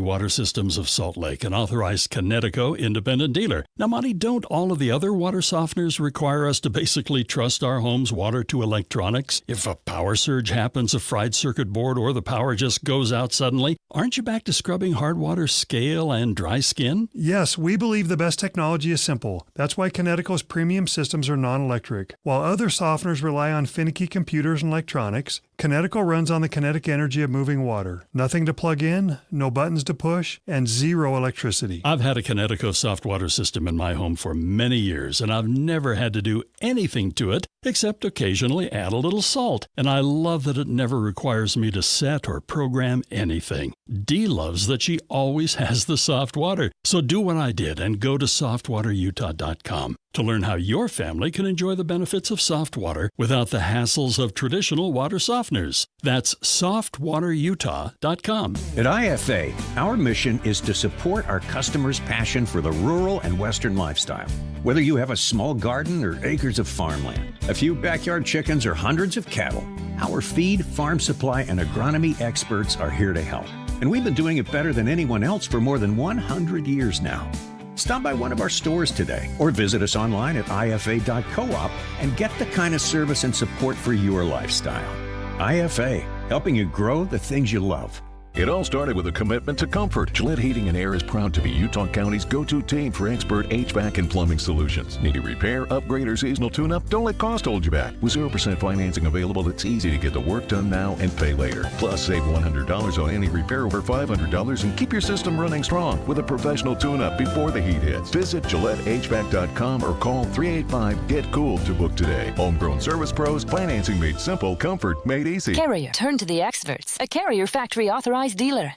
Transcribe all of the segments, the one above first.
Water Systems of Salt Lake, an authorized Connecticut independent dealer. Now, Monty, don't all of the other water softeners require us to basically trust our home's water to electronics? If a power surge happens, a fried circuit board, or the power just goes out suddenly, aren't you back to scrubbing hard water scale and dry skin? Yes, we believe the best technology is simple. That's why Connecticut's premium systems are non-electric. While other softeners rely on finicky computers and electronics, Connecticut runs on the kinetic energy of moving water. Nothing to plug in, no buttons to push, and zero electricity. I've had a Connecticut soft water system in my home for many years, and I've never had to do anything to it except occasionally add a little salt. And I love that it never requires me to set or program anything. Dee loves that she always has the soft water. So do what I did and go to softwaterutah.com to learn how your family can enjoy the benefits of soft water without the hassles of traditional water softeners. That's softwaterutah.com. At IFA, our mission is to support our customers' passion for the rural and Western lifestyle. Whether you have a small garden or acres of farmland, a few backyard chickens or hundreds of cattle, our feed, farm supply, and agronomy experts are here to help. And we've been doing it better than anyone else for more than 100 years now. Stop by one of our stores today or visit us online at ifa.coop and get the kind of service and support for your lifestyle. IFA, helping you grow the things you love. It all started with a commitment to comfort. Gillette Heating and Air is proud to be Utah County's go-to team for expert HVAC and plumbing solutions. Need a repair, upgrade, or seasonal tune-up? Don't let cost hold you back. With 0% financing available, it's easy to get the work done now and pay later. Plus, save $100 on any repair over $500 and keep your system running strong with a professional tune-up before the heat hits. Visit GilletteHVAC.com or call 385-GET-COOL to book today. Homegrown service pros, financing made simple, comfort made easy. Carrier, turn to the experts. A Carrier factory authorized dealer.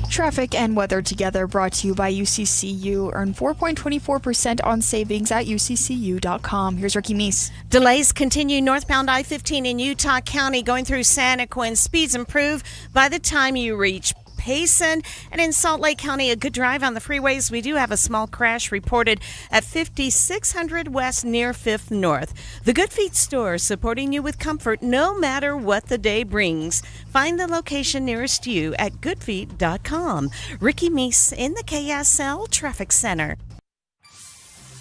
Traffic and weather together brought to you by UCCU. Earn 4.24% on savings at UCCU.com. Here's Ricky Meese. Delays continue northbound I-15 in Utah County going through Santaquin. Speeds improve by the time you reach Payson. And in Salt Lake County, a good drive on the freeways. We do have a small crash reported at 5600 West near 5th North. The Good Feet store, supporting you with comfort no matter what the day brings. Find the location nearest you at goodfeet.com. Ricky Meese in the KSL Traffic Center.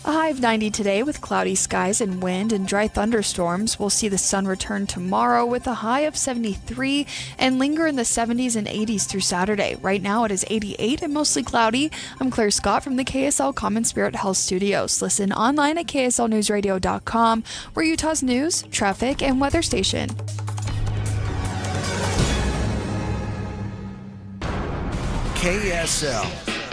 A high of 90 today with cloudy skies and wind and dry thunderstorms. We'll see the sun return tomorrow with a high of 73 and linger in the 70s and 80s through Saturday. Right now it is 88 and mostly cloudy. I'm Claire Scott from the KSL Common Spirit Health Studios. Listen online at kslnewsradio.com. We're Utah's news, traffic, and weather station. KSL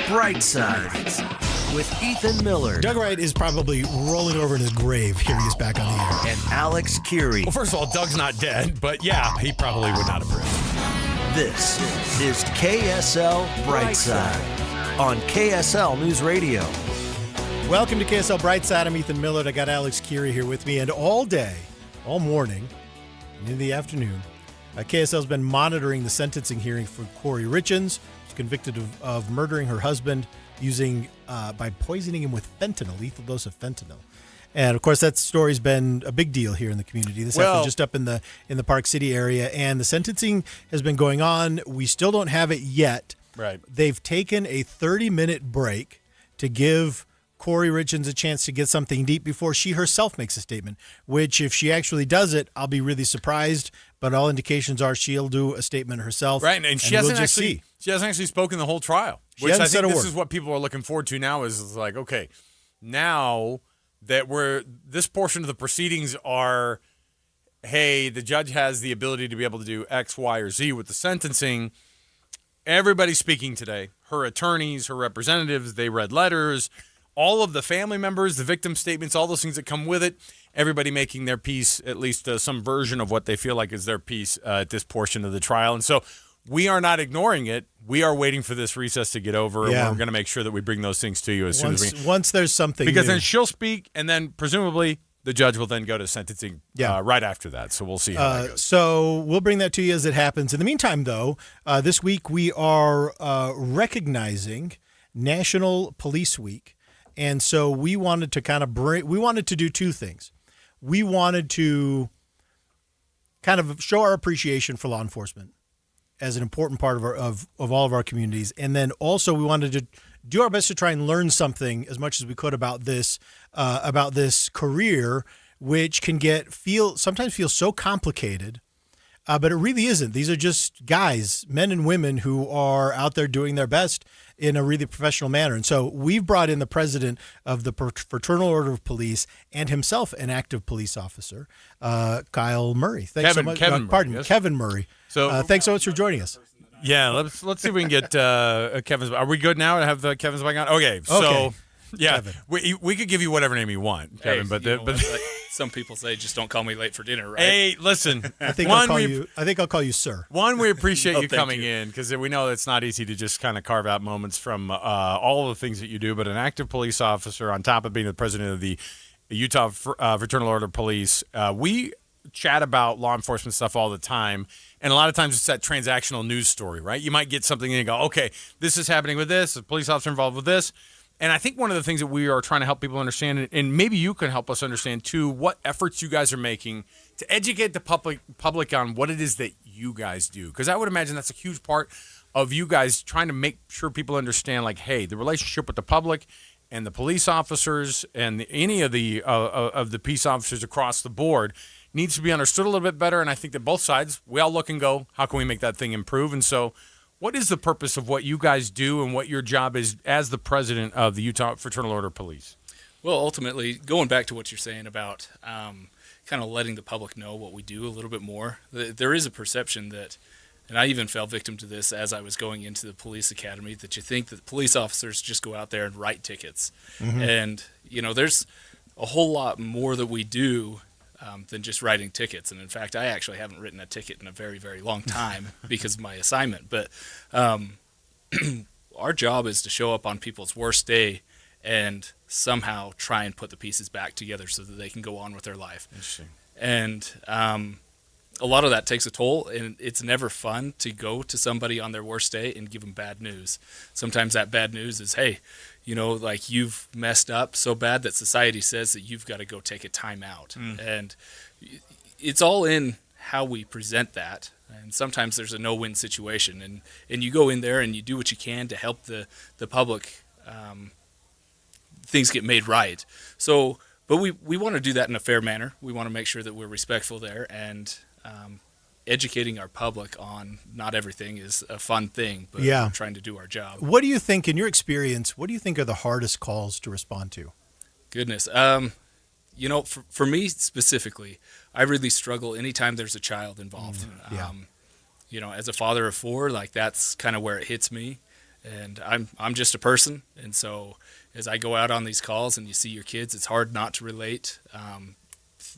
Brightside with Ethan Miller. Doug Wright is probably rolling over in his grave hearing us back on the air. And Alex Kouri. Well, first of all, Doug's not dead, but yeah, he probably would not approve. This is KSL Brightside on KSL News Radio. Welcome to KSL Brightside. I'm Ethan Miller. I got Alex Kouri here with me, and all day, all morning, and in the afternoon, KSL's been monitoring the sentencing hearing for Kouri Richins, who's convicted of murdering her husband by poisoning him with fentanyl, lethal dose of fentanyl. And of course, that story's been a big deal here in the community. This happened just up in the Park City area, and the sentencing has been going on. We still don't have it yet. Right. They've taken a 30-minute break to give Kouri Richins a chance to get something deep before she herself makes a statement, which if she actually does it, I'll be really surprised. But all indications are she'll do a statement herself. Right, and she hasn't actually spoken the whole trial. Which I think this is what people are looking forward to now is like, okay, now that this portion of the proceedings are, hey, the judge has the ability to be able to do X, Y, or Z with the sentencing. Everybody's speaking today. Her attorneys, her representatives, they read letters. All of the family members, the victim statements, all those things that come with it, everybody making their piece, at least some version of what they feel like is their piece at this portion of the trial. And so we are not ignoring it. We are waiting for this recess to get over, Yeah. and we're going to make sure that we bring those things to you as soon as we... Once there's something Because new. then she'll speak, and then presumably the judge will then go to sentencing right after that. So we'll see how that goes. So we'll bring that to you as it happens. In the meantime, though, this week we are recognizing National Police Week. And so we wanted to we wanted to do two things. We wanted to kind of show our appreciation for law enforcement. as an important part of all of our communities. And then also we wanted to do our best to try and learn something as much as we could about this career, which can sometimes feel so complicated. But it really isn't. These are just guys, men and women, who are out there doing their best in a really professional manner. And so we've brought in the president of the Fraternal Order of Police and himself an active police officer, Kyle Murray. Thanks so much. Kevin Murray. So thanks so much for joining us. Yeah, let's see if we can get Kevin's. Are we good now to have Kevin's mic on? Okay, so yeah, we could give you whatever name you want, Kevin. Hey, but some people say just don't call me late for dinner, right? Hey, listen. I think I'll call you sir. One, we appreciate you coming in because we know it's not easy to just kind of carve out moments from all of the things that you do. But an active police officer, on top of being the president of the Utah Fraternal Order of Police, we chat about law enforcement stuff all the time. And a lot of times it's that transactional news story, right? You might get something and you go, okay, this is happening with this, a police officer involved with this. And I think one of the things that we are trying to help people understand, and maybe you can help us understand too, what efforts you guys are making to educate the public on what it is that you guys do. Because I would imagine that's a huge part of you guys trying to make sure people understand, like, hey, the relationship with the public and the police officers and any of the peace officers across the board needs to be understood a little bit better. And I think that both sides, we all look and go, how can we make that thing improve? And so what is the purpose of what you guys do and what your job is as the president of the Utah Fraternal Order of Police? Well, ultimately, going back to what you're saying about kind of letting the public know what we do a little bit more, there is a perception that, and I even fell victim to this as I was going into the police academy, that you think that police officers just go out there and write tickets. Mm-hmm. And, there's a whole lot more that we do than just writing tickets. And in fact, I actually haven't written a ticket in a very, very long time because of my assignment. But our job is to show up on people's worst day and somehow try and put the pieces back together so that they can go on with their life. Interesting. And a lot of that takes a toll, and it's never fun to go to somebody on their worst day and give them bad news. Sometimes that bad news is, hey, like you've messed up so bad that society says that you've got to go take a time out. And it's all in how we present that. And sometimes there's a no-win situation. And you go in there and you do what you can to help the public things get made right. So, but we want to do that in a fair manner. We want to make sure that we're respectful there, and educating our public on not everything is a fun thing, but we're trying to do our job. What do you think, in your experience, what do you think are the hardest calls to respond to? Goodness. For me specifically, I really struggle anytime there's a child involved. As a father of 4, like that's kind of where it hits me. And I'm just a person. And so as I go out on these calls and you see your kids, it's hard not to relate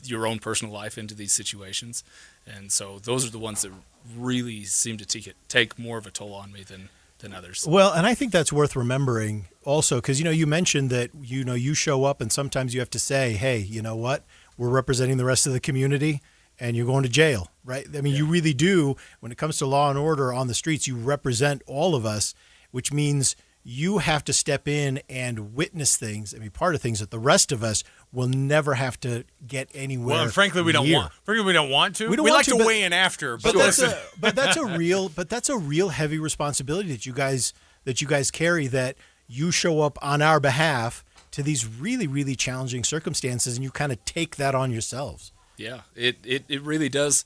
your own personal life into these situations. And so those are the ones that really seem to take more of a toll on me than others. Well, and I think that's worth remembering also, because, you mentioned that, you show up and sometimes you have to say, hey, you know what, we're representing the rest of the community and you're going to jail, right? I mean, you really do. When it comes to law and order on the streets, you represent all of us, which means you have to step in and witness things and be part of things that the rest of us will never have to get anywhere. Well, and frankly, we don't want. Frankly, we don't want to. We like to weigh in after. But that's a real heavy responsibility that you guys carry. That you show up on our behalf to these really, really challenging circumstances, and you kind of take that on yourselves. Yeah, it really does.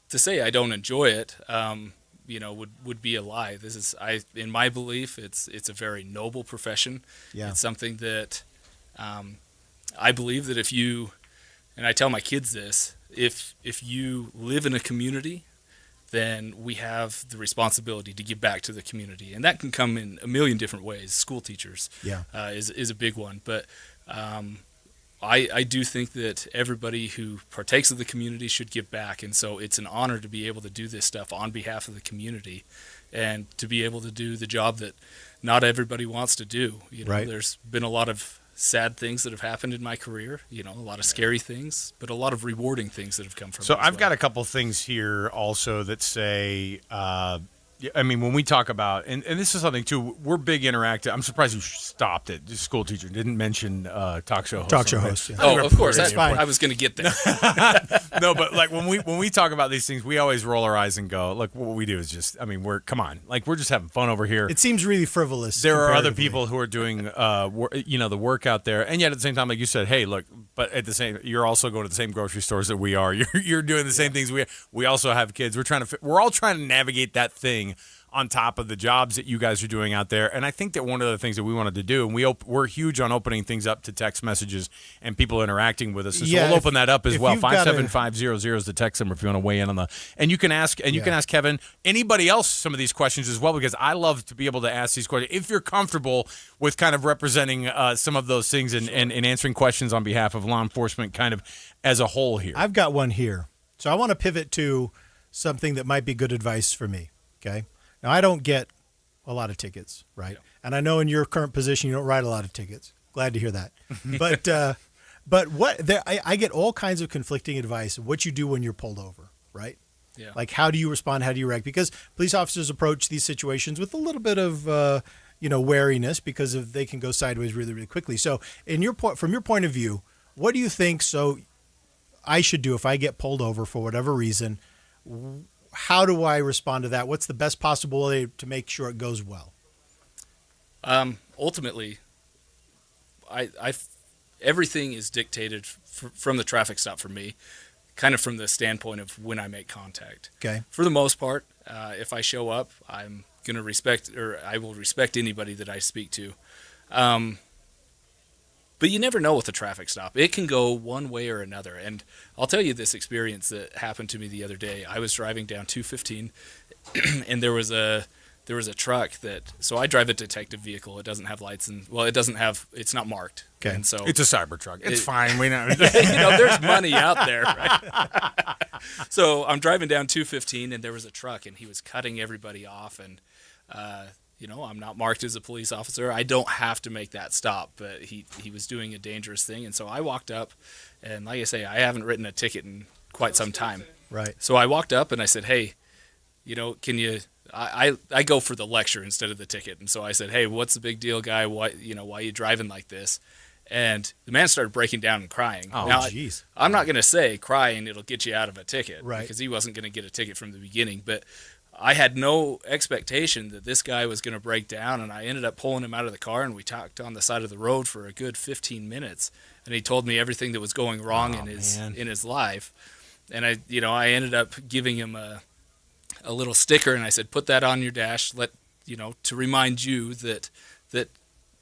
To say I don't enjoy it, would be a lie. This is, in my belief, it's a very noble profession. Yeah. It's something that I believe that if you, and I tell my kids this, if you live in a community, then we have the responsibility to give back to the community, and that can come in a million different ways. School teachers, is a big one, but I do think that everybody who partakes of the community should give back, and so it's an honor to be able to do this stuff on behalf of the community and to be able to do the job that not everybody wants to do. Right. There's been a lot of sad things that have happened in my career, a lot of scary things, but a lot of rewarding things that have come from it. So I've got a couple things here also that say Yeah, I mean, when we talk about, and this is something too, we're big interactive. I'm surprised you stopped it. The school teacher didn't mention talk show host. Talk show host. Yeah. Oh, of course. That's fine. I was going to get there. No, but like when we talk about these things, we always roll our eyes and go, look, what we do is just, I mean, we're just having fun over here. It seems really frivolous. There are other people who are doing, the work out there, and yet at the same time, like you said, hey, look, but at the same, you're also going to the same grocery stores that we are. You're doing the same things we also have kids. We're all trying to navigate that thing on top of the jobs that you guys are doing out there. And I think that one of the things that we wanted to do, and we're huge on opening things up to text messages and people interacting with us. So we'll open that up as well. 57500 is the text number if you want to weigh in on the. And you can ask, you can ask Kevin, anybody else, some of these questions as well, because I love to be able to ask these questions. If you're comfortable with kind of representing some of those things and answering questions on behalf of law enforcement kind of as a whole here. I've got one here. So I want to pivot to something that might be good advice for me, okay? Now, I don't get a lot of tickets, right? Yeah. And I know in your current position, you don't write a lot of tickets. Glad to hear that. But I get all kinds of conflicting advice of what you do when you're pulled over, right? Yeah. Like, how do you respond? How do you react? Because police officers approach these situations with a little bit of, wariness because they can go sideways really, really quickly. So from your point of view, what do you think I should do if I get pulled over for whatever reason? How do I respond to that? What's the best possible way to make sure it goes well? Ultimately, everything is dictated from the traffic stop for me, kind of from the standpoint of when I make contact. Okay. For the most part, if I show up, I'm going to respect, or I will respect anybody that I speak to. But you never know with a traffic stop. It can go one way or another. And I'll tell you this experience that happened to me the other day. I was driving down 215, and there was a truck so I drive a detective vehicle. It doesn't have lights, it's not marked. Okay. And so it's a cyber truck. It's fine. We know. There's money out there, right? So I'm driving down 215, and there was a truck, and he was cutting everybody off, and I'm not marked as a police officer. I don't have to make that stop, but he was doing a dangerous thing. And so I walked up, and like I say, I haven't written a ticket in quite some time. Right. So I walked up and I said, hey, can you, I go for the lecture instead of the ticket. And so I said, hey, what's the big deal, guy? Why are you driving like this? And the man started breaking down and crying. Oh, jeez. I'm not going to say crying, it'll get you out of a ticket. Right. Because he wasn't going to get a ticket from the beginning. But I had no expectation that this guy was going to break down, and I ended up pulling him out of the car, and we talked on the side of the road for a good 15 minutes. And he told me everything that was going wrong in his life. And I ended up giving him a little sticker, and I said, put that on your dash, to remind you that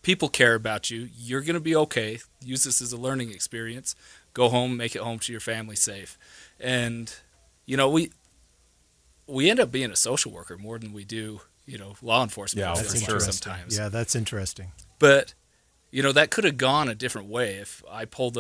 people care about you. You're going to be okay. Use this as a learning experience. Go home, make it home to your family safe. And we end up being a social worker more than we do, law enforcement. Yeah, that's interesting. Sometimes. Yeah, that's interesting. But that could have gone a different way if I pulled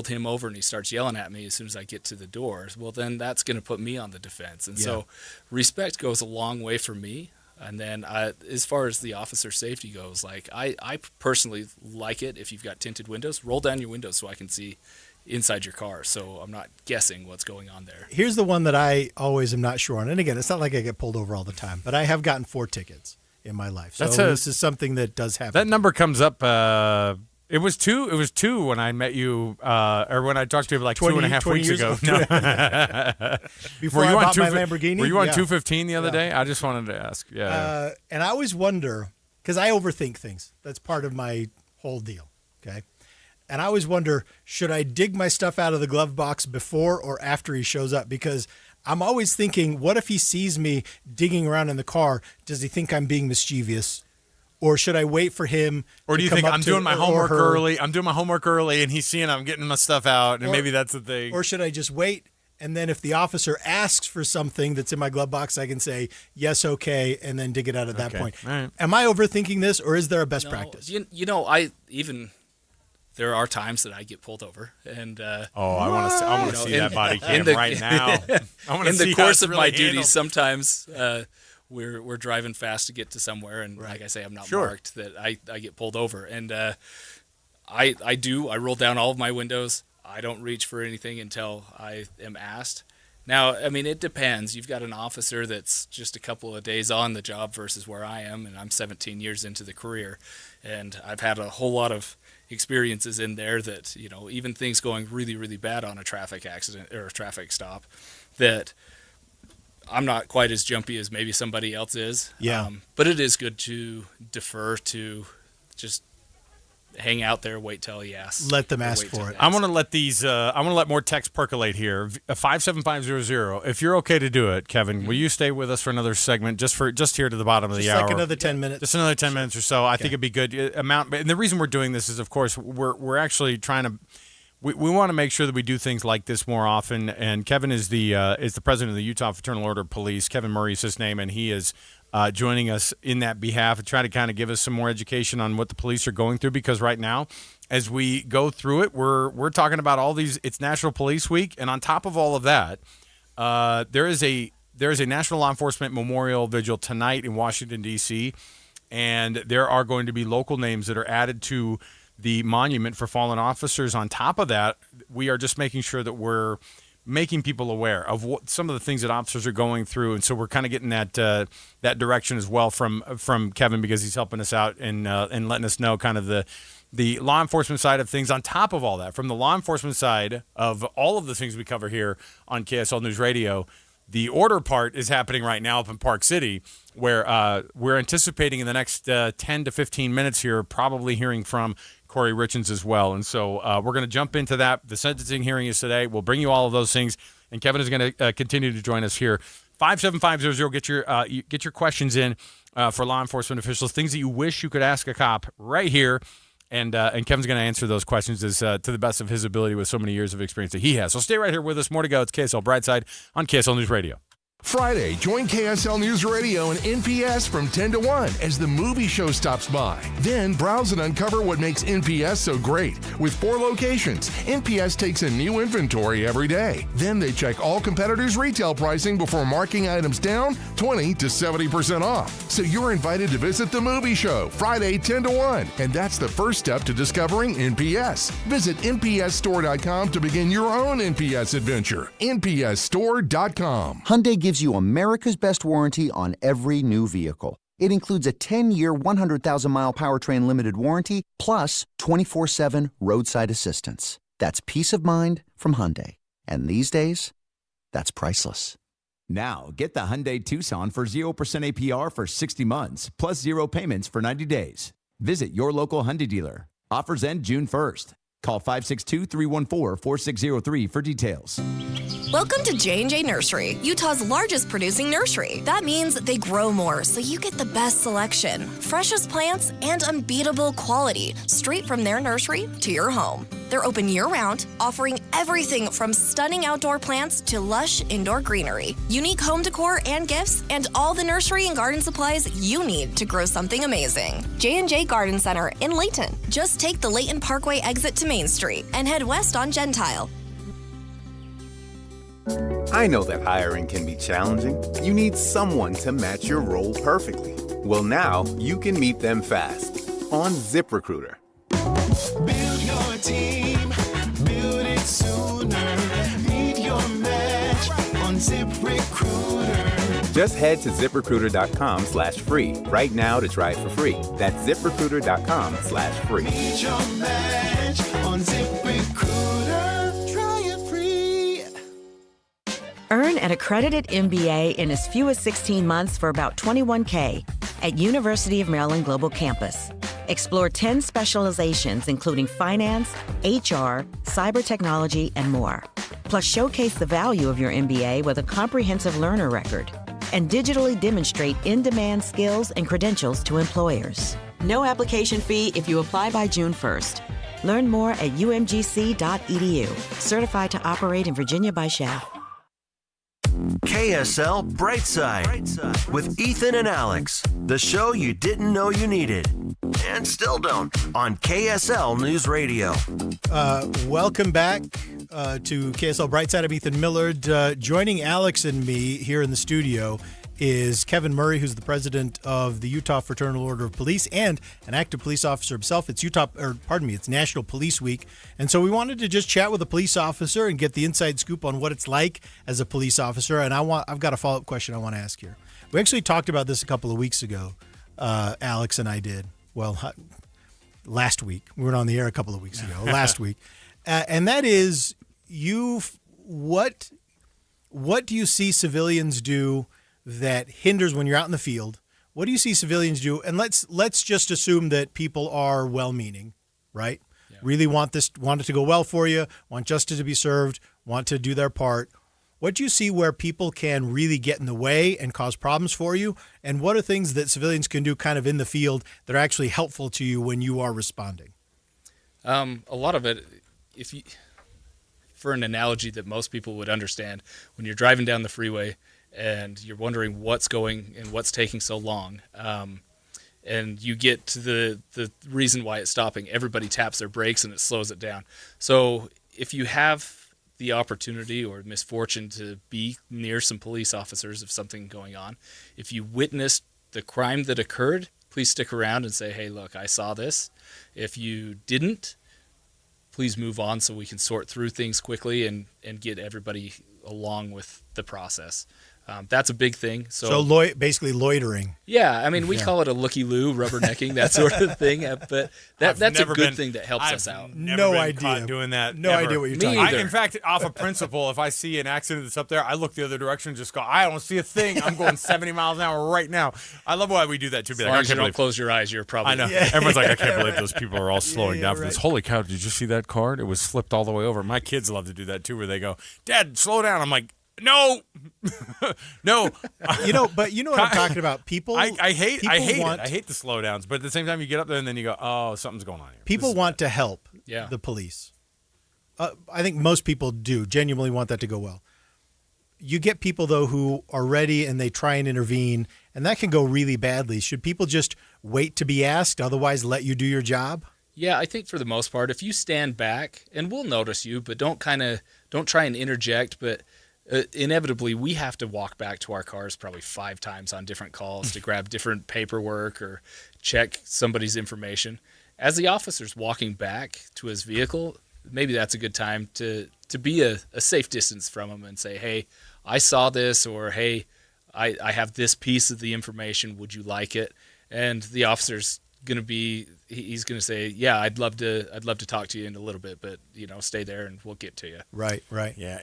him over and he starts yelling at me as soon as I get to the door. Well, then that's going to put me on the defense. And so respect goes a long way for me. And then as far as the officer safety goes, like I personally like it if you've got tinted windows, roll down your windows so I can see inside your car, so I'm not guessing what's going on there. Here's the one that I always am not sure on. And again, it's not like I get pulled over all the time, but I have gotten 4 tickets in my life. So this is something that does happen. That number comes up. It was 2. It was 2 when I met you, or when I talked to you like 2.5 weeks ago. No. Before I bought my Lamborghini. Were you on 215 the other day? I just wanted to ask. Yeah. And I always wonder, because I overthink things. That's part of my whole deal. Okay. And I always wonder, should I dig my stuff out of the glove box before or after he shows up? Because I'm always thinking, what if he sees me digging around in the car? Does he think I'm being mischievous? Or should I wait for him? Or do you think I'm doing my homework early? I'm doing my homework early, and he's seeing I'm getting my stuff out, and maybe that's the thing. Or should I just wait? And then if the officer asks for something that's in my glove box, I can say, yes, okay, and then dig it out at that point. Right. Am I overthinking this, or is there a best practice? There are times that I get pulled over, and I want to see that body cam right now. I want to see in the course of really my handled. duties. Sometimes we're driving fast to get to somewhere, and like I say, I'm not marked that I get pulled over, and I roll down all of my windows. I don't reach for anything until I am asked, Now, I mean, it depends. You've got an officer that's just a couple of days on the job versus where I am, and I'm 17 years into the career. And I've had a whole lot of experiences in there that, even things going really, really bad on a traffic accident or a traffic stop, that I'm not quite as jumpy as maybe somebody else is. Yeah. But it is good to defer to just hang out there, wait till he asks. Let them ask for it. I want to let let more text percolate here. 57500. If you're okay to do it, Kevin, will you stay with us for another segment, just here to the bottom of the hour? Like another 10 minutes. Just another 10 minutes or so. I think it'd be good. And the reason we're doing this is, of course, we're actually trying to. We want to make sure that we do things like this more often. And Kevin is the president of the Utah Fraternal Order of Police. Kevin Murray is his name, and he is joining us in that behalf and try to kind of give us some more education on what the police are going through. Because right now, as we go through it, we're talking about all these. It's National Police Week, and on top of all of that, there is a National Law Enforcement Memorial Vigil tonight in Washington, D.C., and there are going to be local names that are added to the monument for fallen officers. On top of that, we are just making sure that we're making people aware of what some of the things that officers are going through, and so we're kind of getting that direction as well from Kevin, because he's helping us out and letting us know kind of the law enforcement side of things. On top of all that, from the law enforcement side of all of the things we cover here on KSL News Radio, the order part is happening right now up in Park City, where we're anticipating in the next 10 to 15 minutes here, probably hearing from Kouri Richins as well. And so we're going to jump into that. The sentencing hearing is today. We'll bring you all of those things, and Kevin is going to continue to join us here. 57500, get your questions in for law enforcement officials, things that you wish you could ask a cop right here. And Kevin's going to answer those questions to the best of his ability with so many years of experience that he has. So stay right here with us. More to go. It's KSL Brightside on KSL News Radio. Friday, join KSL News Radio and NPS from 10 to 1 as the movie show stops by. Then browse and uncover what makes NPS so great. With 4 locations, NPS takes in new inventory every day. Then they check all competitors' retail pricing before marking items down 20 to 70% off. So you're invited to visit the movie show Friday 10 to 1. And that's the first step to discovering NPS. Visit npsstore.com to begin your own NPS adventure. npsstore.com. Hyundai gives you America's best warranty on every new vehicle. It includes a 10-year, 100,000-mile powertrain limited warranty, plus 24/7 roadside assistance. That's peace of mind from Hyundai. And these days, that's priceless. Now, get the Hyundai Tucson for 0% APR for 60 months, plus 0 payments for 90 days. Visit your local Hyundai dealer. Offers end June 1st. Call 562-314-4603 for details. Welcome to J&J Nursery, Utah's largest producing nursery. That means they grow more, so you get the best selection, freshest plants, and unbeatable quality, straight from their nursery to your home. They're open year-round, offering everything from stunning outdoor plants to lush indoor greenery, unique home decor and gifts, and all the nursery and garden supplies you need to grow something amazing. J&J Garden Center in Layton. Just take the Layton Parkway exit to Main Street and head west on Gentile. I know that hiring can be challenging. You need someone to match your role perfectly. Well, now you can meet them fast on ZipRecruiter. Build your team, build it sooner. Meet your match on ZipRecruiter. Just head to ZipRecruiter.com/free right now to try it for free. That's ZipRecruiter.com/free. Meet your match on ZipRecruiter. Try it free. Earn an accredited MBA in as few as 16 months for about $21K at University of Maryland Global Campus. Explore 10 specializations, including finance, HR, cyber technology, and more. Plus, showcase the value of your MBA with a comprehensive learner record and digitally demonstrate in-demand skills and credentials to employers. No application fee if you apply by June 1st. Learn more at umgc.edu. Certified to operate in Virginia by SHAF. KSL Brightside with Ethan and Alex, the show you didn't know you needed and still don't on KSL News Radio. Welcome back to KSL Brightside. I'm Ethan Millard. Joining Alex and me here in the studio is Kevin Murray, who's the president of the Utah Fraternal Order of Police and an active police officer himself. It's it's National Police Week. And so we wanted to just chat with a police officer and get the inside scoop on what it's like as a police officer. And I've got a follow-up question I want to ask here. We actually talked about this a couple of weeks ago. Alex and I did. Well, last week. We were on the air a couple of weeks ago, last week. And that is, what do you see civilians do that hinders when you're out in the field? What do you see civilians do? And let's just assume that people are well-meaning, right? Yeah. Really want it to go well for you, want justice to be served, want to do their part. What do you see where people can really get in the way and cause problems for you? And what are things that civilians can do kind of in the field that are actually helpful to you when you are responding? A lot of it, for an analogy that most people would understand, when you're driving down the freeway and you're wondering what's taking so long, and you get to the reason why it's stopping, everybody taps their brakes and it slows it down. So if you have the opportunity or misfortune to be near some police officers of something going on, if you witnessed the crime that occurred, please stick around and say, hey, look, I saw this. If you didn't, please move on so we can sort through things quickly and get everybody along with the process. That's a big thing. So basically loitering. Yeah, I mean, we call it a looky-loo, rubbernecking, that sort of thing. But that's a good thing that helps us out. No idea doing that. No idea what you're talking about. In fact, off of principle, if I see an accident that's up there, I look the other direction and just go, I don't see a thing. I'm going 70 miles an hour right now. I love why we do that too. As long as you don't close your eyes, you're probably... I know. Yeah. Everyone's like, I can't believe those people are all slowing down for this. Holy cow, did you see that card? It was flipped all the way over. My kids love to do that too, where they go, Dad, slow down. I'm like, no. But you know what I'm talking about. People, I hate it. I hate the slowdowns, but at the same time, you get up there and then you go, oh, something's going on here. People want to help the police. I think most people do genuinely want that to go well. You get people, though, who are ready and they try and intervene, and that can go really badly. Should people just wait to be asked, otherwise let you do your job? Yeah, I think for the most part, if you stand back, and we'll notice you, but don't try and interject, but inevitably we have to walk back to our cars probably 5 times on different calls to grab different paperwork or check somebody's information. As the officer's walking back to his vehicle, maybe that's a good time to be a safe distance from him and say, hey, I saw this, or hey, I have this piece of the information, would you like it? And the officer's he's going to say, yeah, I'd love to talk to you in a little bit, but stay there and we'll get to you. Right. Yeah,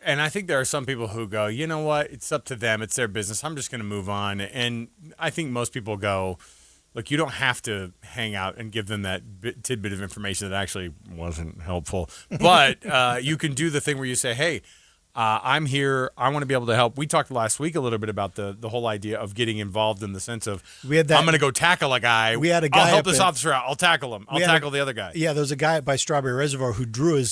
and I think there are some people who go, you know what, it's up to them, it's their business, I'm just going to move on. And I think most people go, look, you don't have to hang out and give them that tidbit of information that actually wasn't helpful, but you can do the thing where you say, hey, I'm here. I want to be able to help. We talked last week a little bit about the whole idea of getting involved in the sense of, I'm going to go tackle a guy. We had a guy. I'll help this officer out. I'll tackle him. I'll tackle the other guy. Yeah, there was a guy by Strawberry Reservoir who drew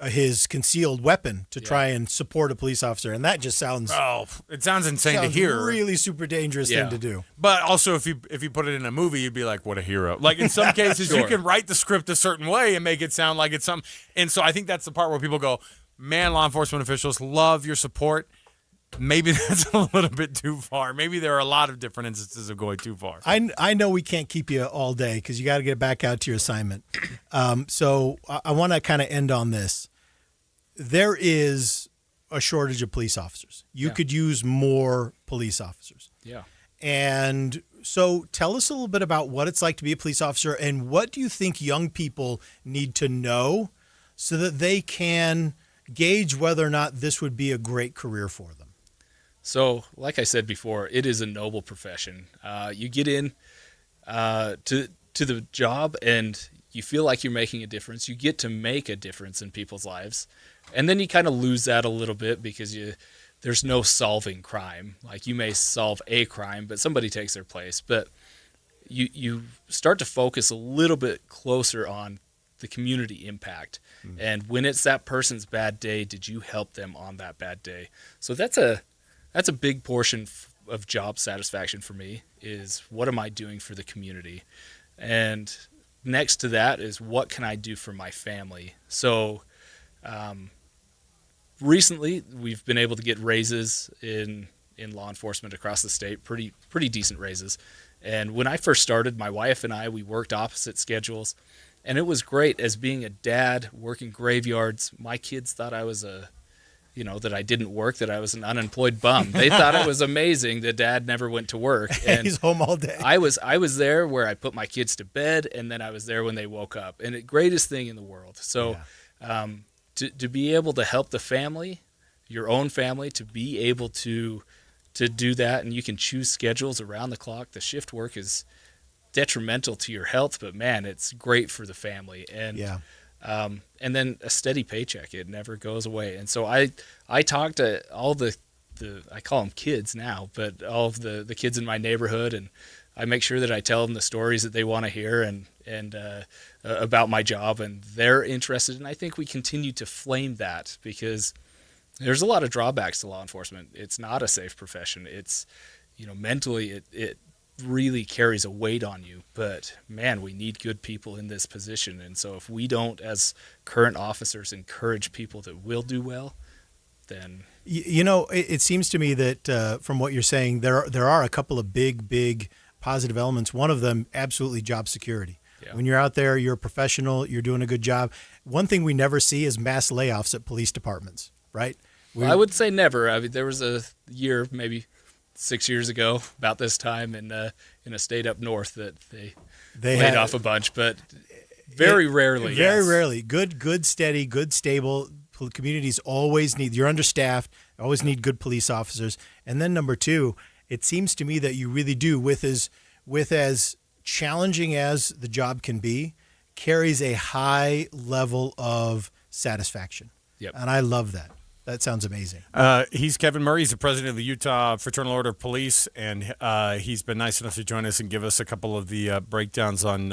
his concealed weapon to try and support a police officer, and that just sounds... Oh, it sounds insane to hear. Really super dangerous thing to do. But also, if you put it in a movie, you'd be like, what a hero. Like, in some cases, you can write the script a certain way and make it sound like it's something. And so I think that's the part where people go, man, law enforcement officials, love your support. Maybe that's a little bit too far. Maybe there are a lot of different instances of going too far. I know we can't keep you all day because you got to get back out to your assignment. So I want to kind of end on this. There is a shortage of police officers. You could use more police officers. Yeah. And so tell us a little bit about what it's like to be a police officer, and what do you think young people need to know so that they can gauge whether or not this would be a great career for them? So, like I said before, it is a noble profession. You get in to the job and you feel like you're making a difference. You get to make a difference in people's lives. And then you kind of lose that a little bit because there's no solving crime. Like, you may solve a crime, but somebody takes their place. But you start to focus a little bit closer on the community impact. Mm-hmm. And when it's that person's bad day, did you help them on that bad day? So that's a big portion of job satisfaction for me, is what am I doing for the community? And next to that is, what can I do for my family? So recently we've been able to get raises in in law enforcement across the state, pretty decent raises. And when I first started, my wife and I, we worked opposite schedules, and it was great as being a dad working graveyards. My kids thought I was that I didn't work, that I was an unemployed bum. They thought it was amazing that Dad never went to work. And he's home all day. I was there where I put my kids to bed, and then I was there when they woke up. And the greatest thing in the world. So to be able to help the family, your own family, to be able to do that, and you can choose schedules around the clock. The shift work is detrimental to your health, but man, it's great for the family. And and then a steady paycheck. It never goes away. And so I talk to all the I call them kids now, but all of the kids in my neighborhood, and I make sure that I tell them the stories that they want to hear and about my job, and they're interested. And I think we continue to flame that because there's a lot of drawbacks to law enforcement. It's not a safe profession. It's, mentally it really carries a weight on you, but man, we need good people in this position. And so if we don't, as current officers, encourage people that will do well, then it seems to me that from what you're saying, there are a couple of big positive elements. One of them, absolutely, job security. Yeah. When you're out there, you're a professional, you're doing a good job. One thing we never see is mass layoffs at police departments, right? I would say never. I mean, there was a year, maybe 6 years ago, about this time in a state up north that they laid off a bunch, but very rarely. Very rarely. Good, steady, good, stable communities always need. You're understaffed. Always need good police officers. And then number two, it seems to me that you really do, with as challenging as the job can be, carries a high level of satisfaction. Yep. And I love that. That sounds amazing. He's Kevin Murray. He's the president of the Utah Fraternal Order of Police, and he's been nice enough to join us and give us a couple of the breakdowns on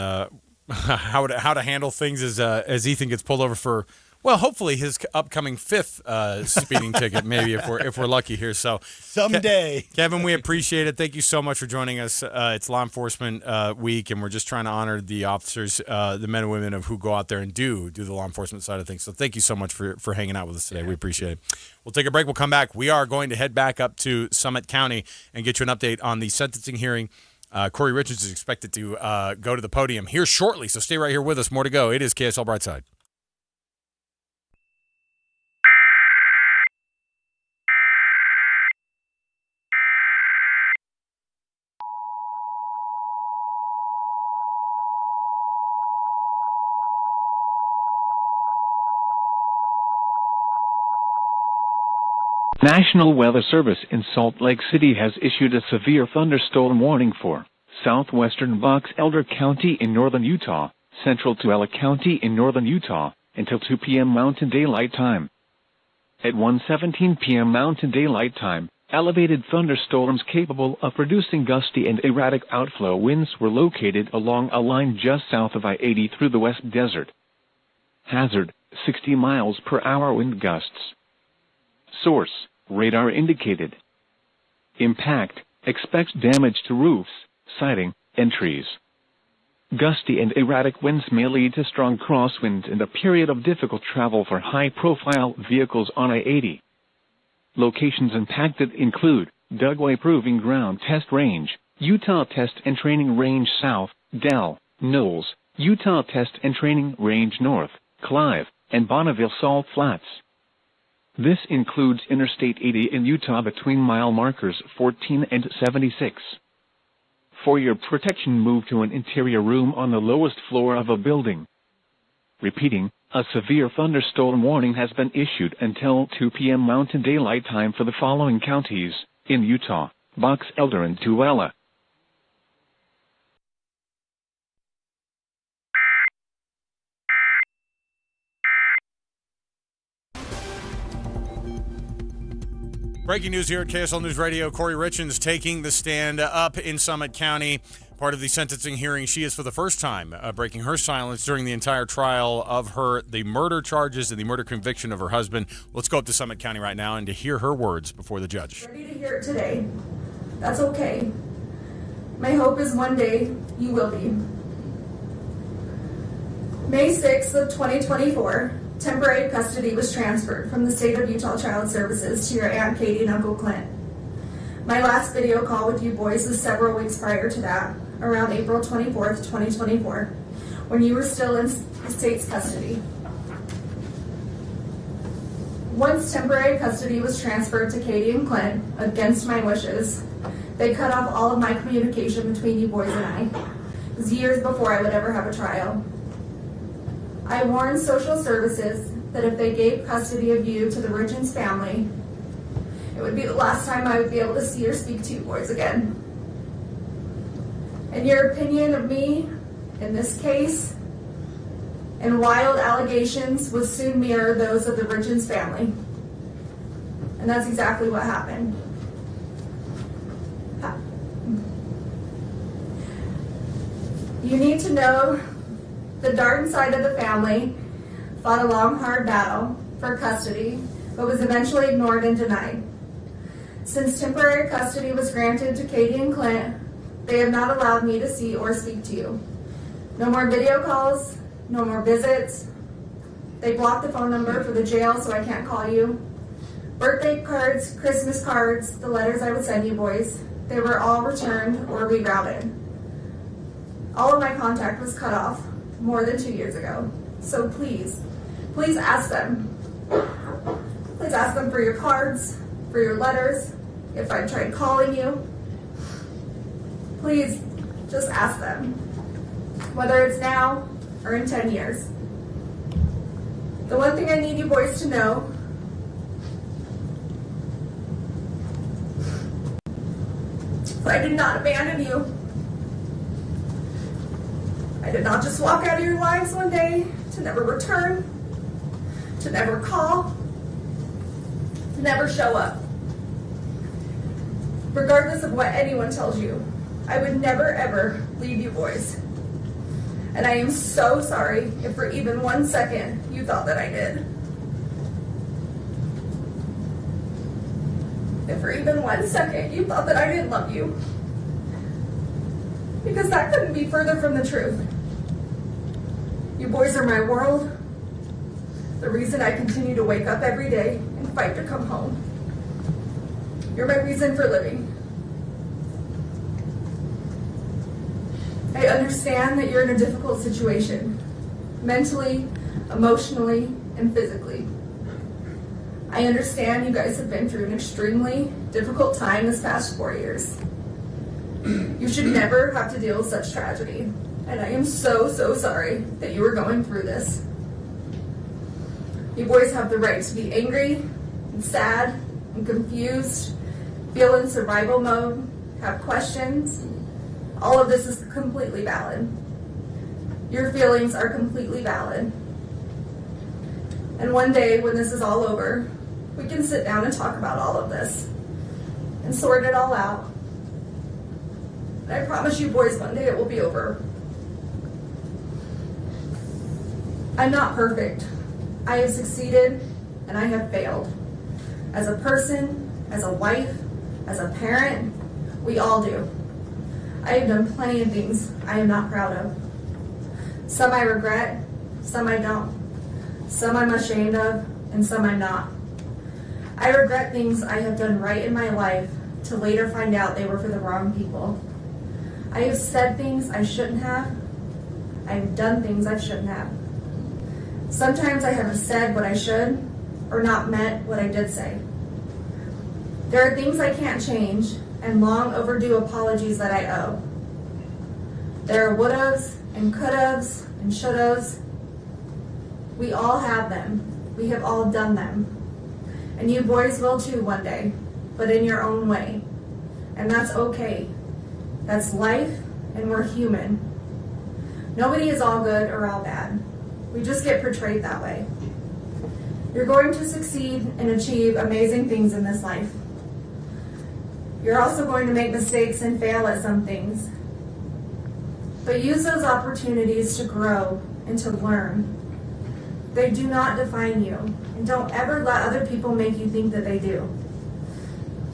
how to handle things as Ethan gets pulled over for, well, hopefully his upcoming fifth speeding ticket, maybe if we're lucky here. So someday, Kevin, we appreciate it. Thank you so much for joining us. It's Law Enforcement Week, and we're just trying to honor the officers, the men and women who go out there and do the law enforcement side of things. So thank you so much for hanging out with us today. We appreciate it. We'll take a break. We'll come back. We are going to head back up to Summit County and get you an update on the sentencing hearing. Kouri Richins is expected to go to the podium here shortly, so stay right here with us. More to go. It is KSL Brightside. National Weather Service in Salt Lake City has issued a severe thunderstorm warning for southwestern Box Elder County in northern Utah, central Tuella County in northern Utah, until 2 p.m. Mountain Daylight Time. At 1:17 p.m. Mountain Daylight Time, elevated thunderstorms capable of producing gusty and erratic outflow winds were located along a line just south of I-80 through the West Desert. Hazard, 60 miles per hour wind gusts. Source, radar indicated. Impact, expects damage to roofs, siding, and trees. Gusty and erratic winds may lead to strong crosswinds and a period of difficult travel for high-profile vehicles on I-80. Locations impacted include Dugway Proving Ground Test Range, Utah Test and Training Range South, Dell, Knowles, Utah Test and Training Range North, Clive, and Bonneville Salt Flats. This includes Interstate 80 in Utah between mile markers 14 and 76. For your protection, move to an interior room on the lowest floor of a building. Repeating, a severe thunderstorm warning has been issued until 2 p.m. Mountain Daylight Time for the following counties in Utah: Box Elder and Tuella. Breaking news here at KSL News Radio. Kouri Richins taking the stand up in Summit County, part of the sentencing hearing. She is for the first time breaking her silence during the entire trial of the murder charges and the murder conviction of her husband. Let's go up to Summit County right now and to hear her words before the judge. Ready to hear it today. That's okay. My hope is one day you will be. May 6th of 2024. Temporary custody was transferred from the state of Utah Child Services to your Aunt Katie and Uncle Clint. My last video call with you boys was several weeks prior to that, around April 24th, 2024, when you were still in state's custody. Once temporary custody was transferred to Katie and Clint, against my wishes, they cut off all of my communication between you boys and I. It was years before I would ever have a trial. I warned social services that if they gave custody of you to the Richins family, it would be the last time I would be able to see or speak to you boys again. And your opinion of me in this case and wild allegations would soon mirror those of the Richins family. And that's exactly what happened. You need to know the Darden side of the family fought a long, hard battle for custody, but was eventually ignored and denied. Since temporary custody was granted to Katie and Clint, they have not allowed me to see or speak to you. No more video calls, no more visits. They blocked the phone number for the jail so I can't call you. Birthday cards, Christmas cards, the letters I would send you boys, they were all returned or rerouted. All of my contact was cut off more than 2 years ago. So please, please ask them. Please ask them for your cards, for your letters, if I tried calling you. Please just ask them, whether it's now or in 10 years. The one thing I need you boys to know is I did not abandon you. I did not just walk out of your lives one day to never return, to never call, to never show up. Regardless of what anyone tells you, I would never ever leave you boys. And I am so sorry if for even 1 second you thought that I did. If for even 1 second you thought that I didn't love you. Because that couldn't be further from the truth. You boys are my world, the reason I continue to wake up every day and fight to come home. You're my reason for living. I understand that you're in a difficult situation, mentally, emotionally, and physically. I understand you guys have been through an extremely difficult time this past 4 years. You should never have to deal with such tragedy, and I am so, so sorry that you are going through this. You boys have the right to be angry, and sad, and confused, feel in survival mode, have questions. All of this is completely valid. Your feelings are completely valid. And one day, when this is all over, we can sit down and talk about all of this and sort it all out. And I promise you boys, one day it will be over. I'm not perfect. I have succeeded and I have failed. As a person, as a wife, as a parent, we all do. I have done plenty of things I am not proud of. Some I regret, some I don't. Some I'm ashamed of, and some I'm not. I regret things I have done right in my life to later find out they were for the wrong people. I have said things I shouldn't have. I have done things I shouldn't have. Sometimes I haven't said what I should, or not meant what I did say. There are things I can't change, and long overdue apologies that I owe. There are would-haves and could-haves and should-haves. We all have them. We have all done them. And you boys will too one day, but in your own way. And that's okay. That's life, and we're human. Nobody is all good or all bad. We just get portrayed that way. You're going to succeed and achieve amazing things in this life. You're also going to make mistakes and fail at some things. But use those opportunities to grow and to learn. They do not define you, and don't ever let other people make you think that they do.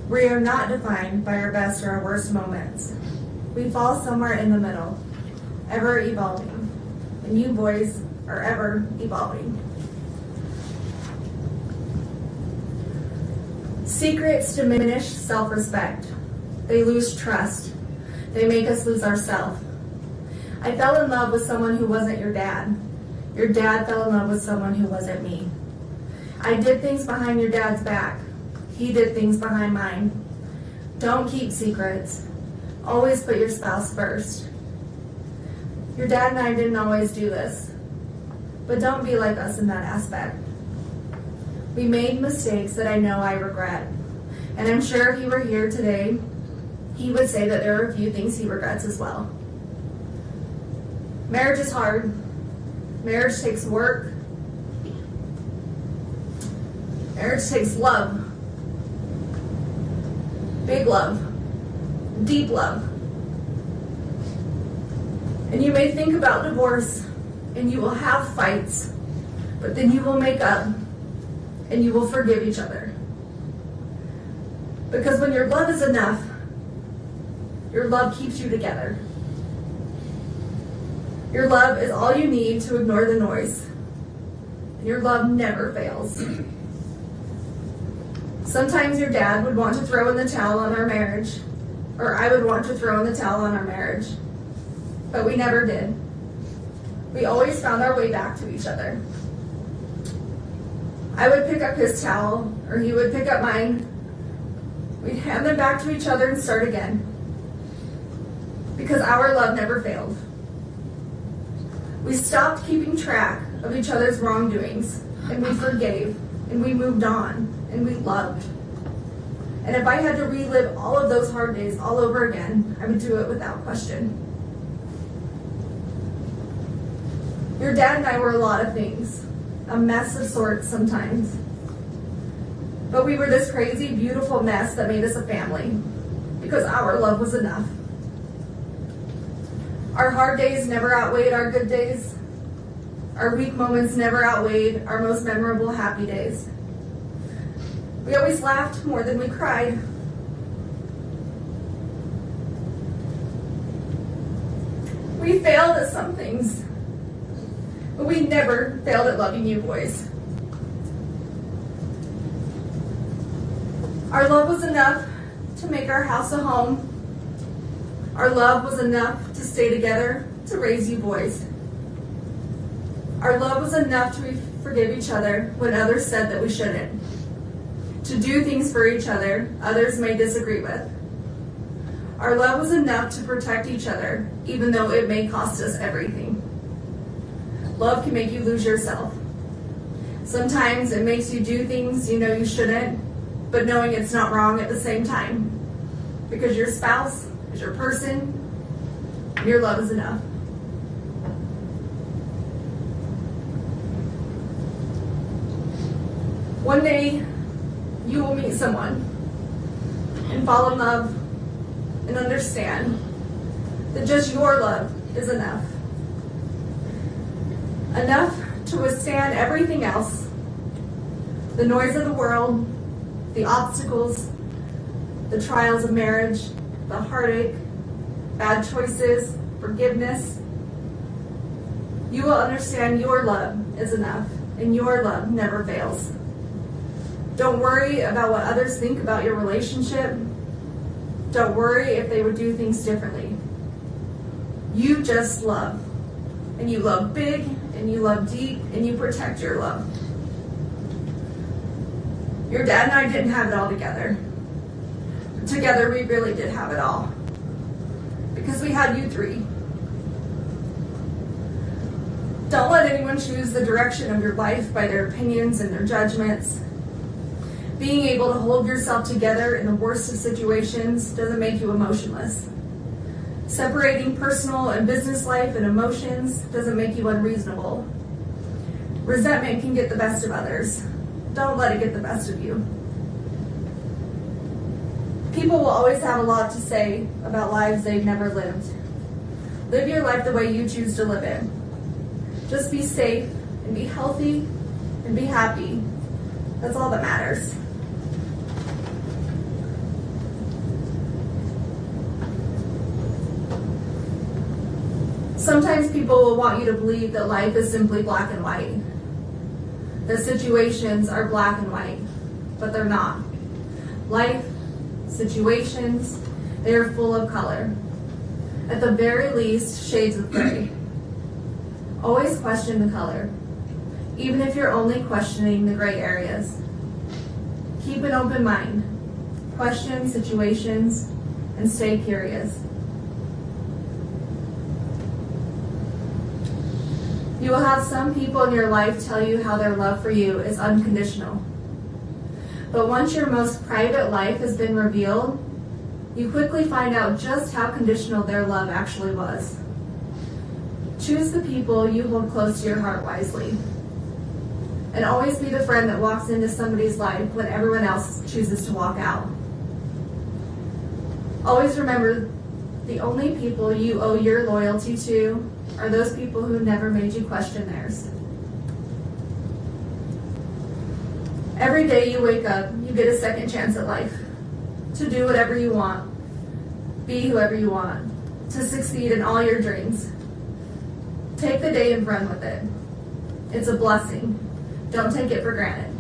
We are not defined by our best or our worst moments. We fall somewhere in the middle, ever evolving. And you boys are ever evolving. Secrets diminish self-respect. They lose trust. They make us lose ourselves. I fell in love with someone who wasn't your dad. Your dad fell in love with someone who wasn't me. I did things behind your dad's back. He did things behind mine. Don't keep secrets. Always put your spouse first. Your dad and I didn't always do this, but don't be like us in that aspect. We made mistakes that I know I regret, and I'm sure if he were here today, he would say that there are a few things he regrets as well. Marriage is hard. Marriage takes work. Marriage takes love. Big love. Deep love. And you may think about divorce, and you will have fights, but then you will make up, and you will forgive each other. Because when your love is enough, your love keeps you together. Your love is all you need to ignore the noise. And your love never fails. Sometimes your dad would want to throw in the towel on our marriage, or I would want to throw in the towel on our marriage. But we never did. We always found our way back to each other. I would pick up his towel, or he would pick up mine. We'd hand them back to each other and start again. Because our love never failed. We stopped keeping track of each other's wrongdoings, and we forgave, and we moved on, and we loved. And if I had to relive all of those hard days all over again, I would do it without question. Your dad and I were a lot of things, a mess of sorts sometimes. But we were this crazy, beautiful mess that made us a family, because our love was enough. Our hard days never outweighed our good days. Our weak moments never outweighed our most memorable happy days. We always laughed more than we cried. We failed at some things, but we never failed at loving you boys. Our love was enough to make our house a home. Our love was enough to stay together to raise you boys. Our love was enough to forgive each other when others said that we shouldn't. To do things for each other others may disagree with. Our love was enough to protect each other, even though it may cost us everything. Love can make you lose yourself. Sometimes it makes you do things you know you shouldn't, but knowing it's not wrong at the same time. Because your spouse is your person, and your love is enough. One day, you will meet someone and fall in love and understand that just your love is enough. Enough to withstand everything else, the noise of the world, the obstacles, the trials of marriage, the heartache, bad choices, forgiveness. You will understand your love is enough, and your love never fails. Don't worry about what others think about your relationship. Don't worry if they would do things differently. You just love. And you love big, and you love deep, and you protect your love. Your dad and I didn't have it all together. Together we really did have it all. Because we had you three. Don't let anyone choose the direction of your life by their opinions and their judgments. Being able to hold yourself together in the worst of situations doesn't make you emotionless. Separating personal and business life and emotions doesn't make you unreasonable. Resentment can get the best of others. Don't let it get the best of you. People will always have a lot to say about lives they've never lived. Live your life the way you choose to live it. Just be safe and be healthy and be happy. That's all that matters. Sometimes people will want you to believe that life is simply black and white. That situations are black and white, but they're not. Life, situations, They are full of color. At the very least, shades of gray. Always question the color, even if you're only questioning the gray areas. Keep an open mind. Question situations and stay curious. You will have some people in your life tell you how their love for you is unconditional. But once your most private life has been revealed, you quickly find out just how conditional their love actually was. Choose the people you hold close to your heart wisely. And always be the friend that walks into somebody's life when everyone else chooses to walk out. Always remember, the only people you owe your loyalty to are those people who never made you question theirs. Every day you wake up, you get a second chance at life. To do whatever you want, be whoever you want, to succeed in all your dreams. Take the day and run with it. It's a blessing. Don't take it for granted.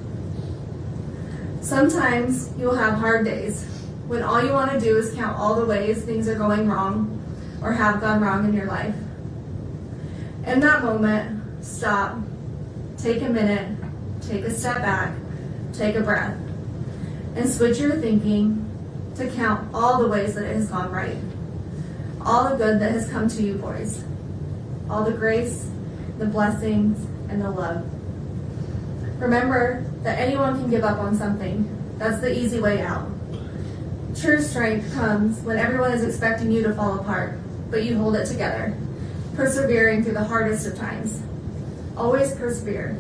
Sometimes you'll have hard days when all you want to do is count all the ways things are going wrong or have gone wrong in your life. In that moment, stop, take a minute, take a step back, take a breath, and switch your thinking to count all the ways that it has gone right. All the good that has come to you, boys. All the grace, the blessings, and the love. Remember that anyone can give up on something. That's the easy way out. True strength comes when everyone is expecting you to fall apart, but you hold it together, persevering through the hardest of times. Always persevere.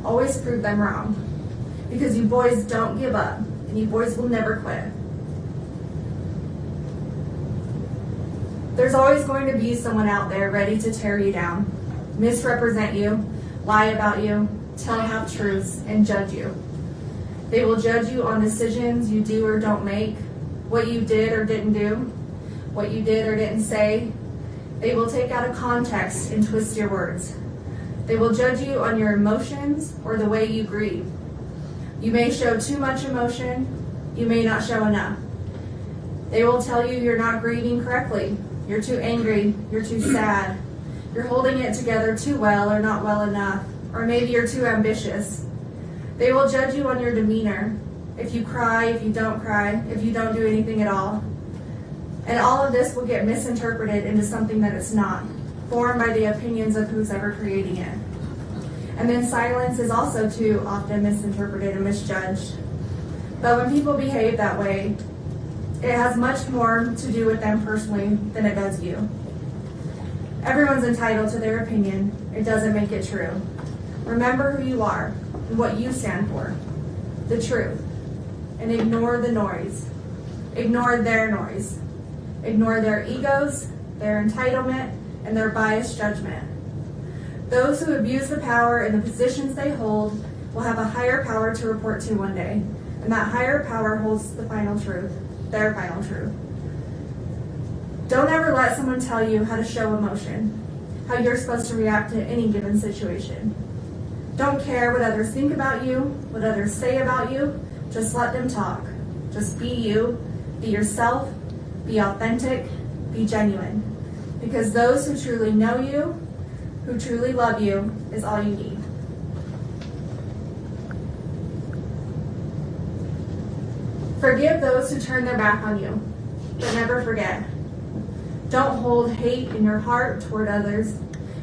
Always prove them wrong. Because you boys don't give up, and you boys will never quit. There's always going to be someone out there ready to tear you down, misrepresent you, lie about you, tell half-truths, and judge you. They will judge you on decisions you do or don't make, what you did or didn't do, what you did or didn't say. They will take out of context and twist your words. They will judge you on your emotions or the way you grieve. You may show too much emotion, you may not show enough. They will tell you you're not grieving correctly, you're too angry, you're too sad, you're holding it together too well or not well enough, or maybe you're too ambitious. They will judge you on your demeanor, if you cry, if you don't cry, if you don't do anything at all. And all of this will get misinterpreted into something that it's not, formed by the opinions of who's ever creating it. And then silence is also too often misinterpreted and misjudged. But when people behave that way, it has much more to do with them personally than it does you. Everyone's entitled to their opinion. It doesn't make it true. Remember who you are and what you stand for, the truth, and ignore the noise. Ignore their noise. Ignore their egos, their entitlement, and their biased judgment. Those who abuse the power and the positions they hold will have a higher power to report to one day, and that higher power holds the final truth, their final truth. Don't ever let someone tell you how to show emotion, how you're supposed to react to any given situation. Don't care what others think about you, what others say about you, just let them talk. Just be you, be yourself, be authentic, be genuine. Because those who truly know you, who truly love you, is all you need. Forgive those who turn their back on you, but never forget. Don't hold hate in your heart toward others.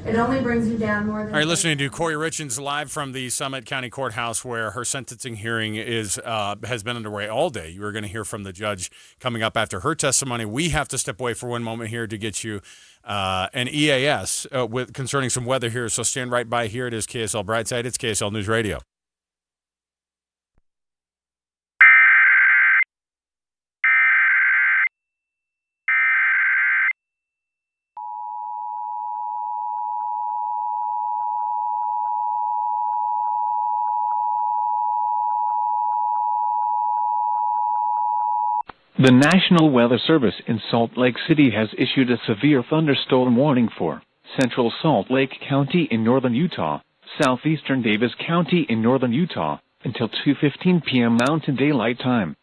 It only brings you down more than... All right, listening to Kouri Richins live from the Summit County Courthouse, where her sentencing hearing has been underway all day. You are going to hear from the judge coming up after her testimony. We have to step away for one moment here to get you an EAS concerning some weather here, so stand right by. Here it is, KSL Brightside. It's KSL News Radio. The National Weather Service in Salt Lake City has issued a severe thunderstorm warning for central Salt Lake County in northern Utah, southeastern Davis County in northern Utah, until 2:15 p.m. Mountain Daylight Time.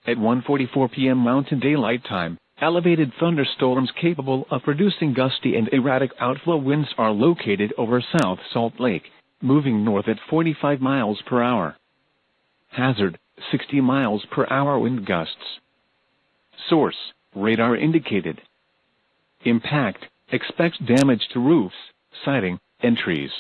At 1:44 p.m. Mountain Daylight Time, elevated thunderstorms capable of producing gusty and erratic outflow winds are located over South Salt Lake, moving north at 45 miles per hour. Hazard, 60 miles per hour wind gusts. Source, radar indicated. Impact, expects damage to roofs, siding, and trees.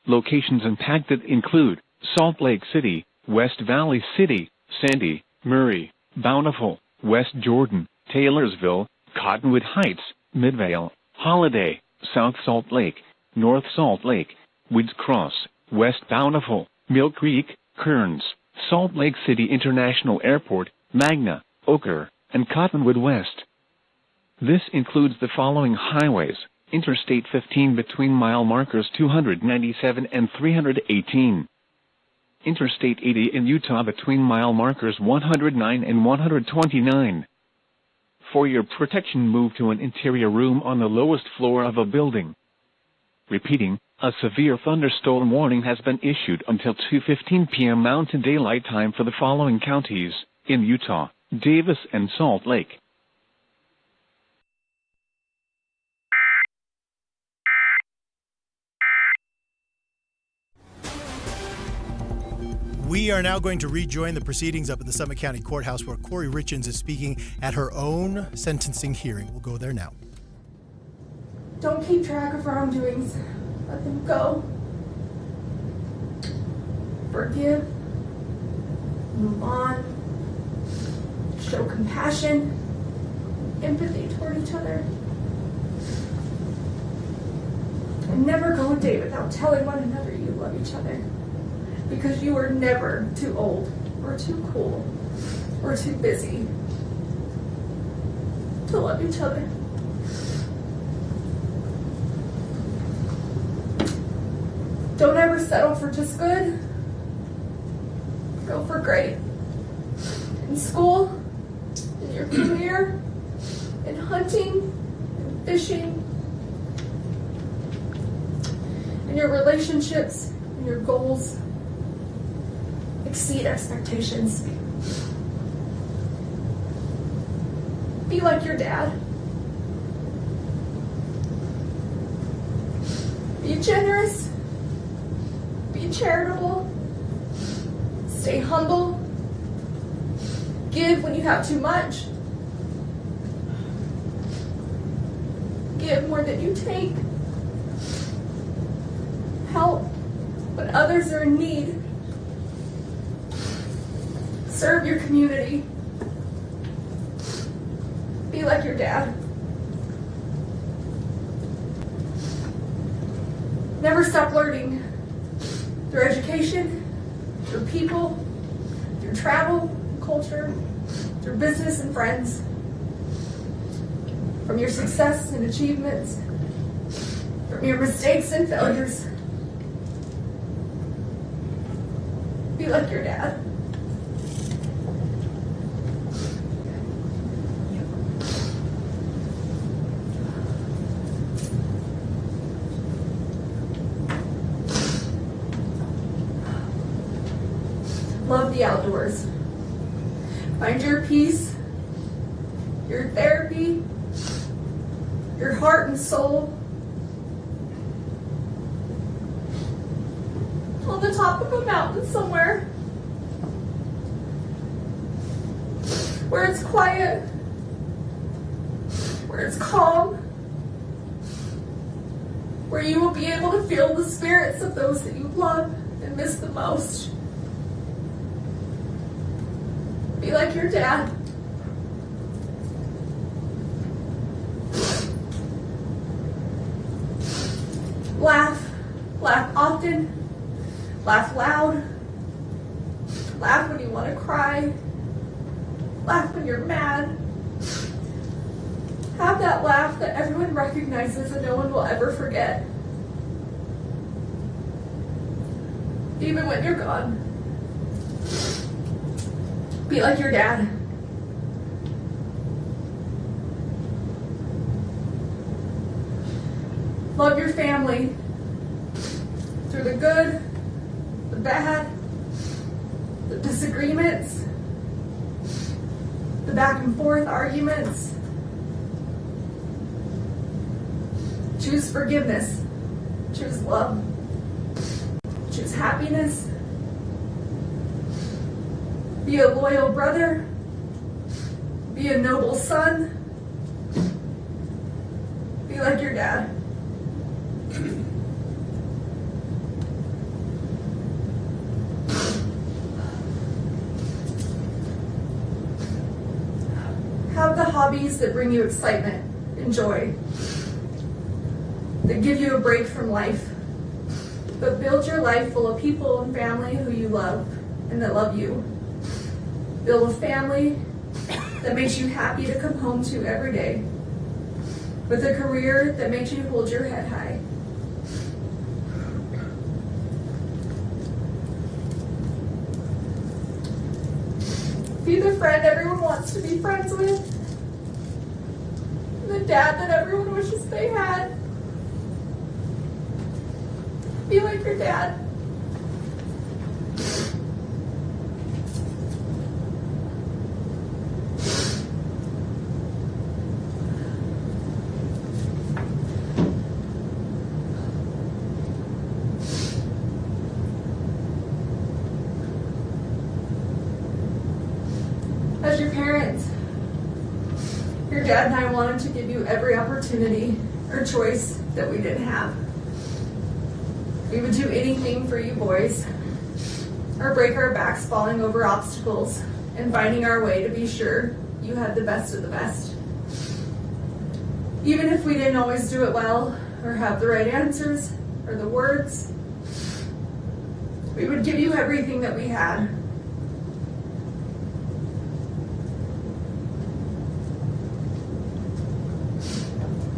Locations impacted include Salt Lake City, West Valley City, Sandy, Murray, Bountiful, West Jordan, Taylorsville, Cottonwood Heights, Midvale, Holiday, South Salt Lake, North Salt Lake, Woods Cross, West Bountiful, Mill Creek, Kearns, Salt Lake City International Airport, Magna, Oker, and Cottonwood West. This includes the following highways: Interstate 15 between mile markers 297 and 318. Interstate 80 in Utah between mile markers 109 and 129. For your protection, move to an interior room on the lowest floor of a building. Repeating, a severe thunderstorm warning has been issued until 2:15 p.m. Mountain Daylight Time for the following counties in Utah: Davis and Salt Lake. We are now going to rejoin the proceedings up at the Summit County Courthouse where Kouri Richins is speaking at her own sentencing hearing. We'll go there now. Don't keep track of wrongdoings. Let them go. Forgive. Move on. Show compassion, empathy toward each other. And never go a day without telling one another you love each other. Because you are never too old, or too cool, or too busy to love each other. Don't ever settle for just good. Go for great. In school, in your career, in hunting, in fishing, in your relationships, in your goals. Exceed expectations. Be like your dad. Be generous. Be charitable. Stay humble. Give when you have too much. Give more than you take. Help when others are in need. Serve your community. Be like your dad. Never stop learning. Through education, through people, through travel and culture, through business and friends. From your success and achievements, from your mistakes and failures. Be like your dad. Love the outdoors. Find your peace, your therapy, your heart and soul on the top of a mountain somewhere where it's quiet, where it's calm, where you will be able to feel the spirits of those that you love and miss the most. Be like your dad. Laugh. Laugh often. Laugh loud. Laugh when you want to cry. Laugh when you're mad. Have that laugh that everyone recognizes and no one will ever forget. Even when you're gone. Be like your dad. Love your family through the good, the bad, the disagreements, back and forth arguments. Choose forgiveness. Choose love. Choose happiness. Be a loyal brother. Be a noble son. Be like your dad. Have the hobbies that bring you excitement and joy, that give you a break from life, but build your life full of people and family who you love and that love you. Build a family that makes you happy to come home to every day, with a career that makes you hold your head high. Be the friend everyone wants to be friends with, the dad that everyone wishes they had. Be like your dad. As your parents, your dad and I wanted to give you every opportunity or choice that we didn't have. We would do anything for you boys, or break our backs falling over obstacles and finding our way to be sure you had the best of the best. Even if we didn't always do it well, or have the right answers, or the words, we would give you everything that we had.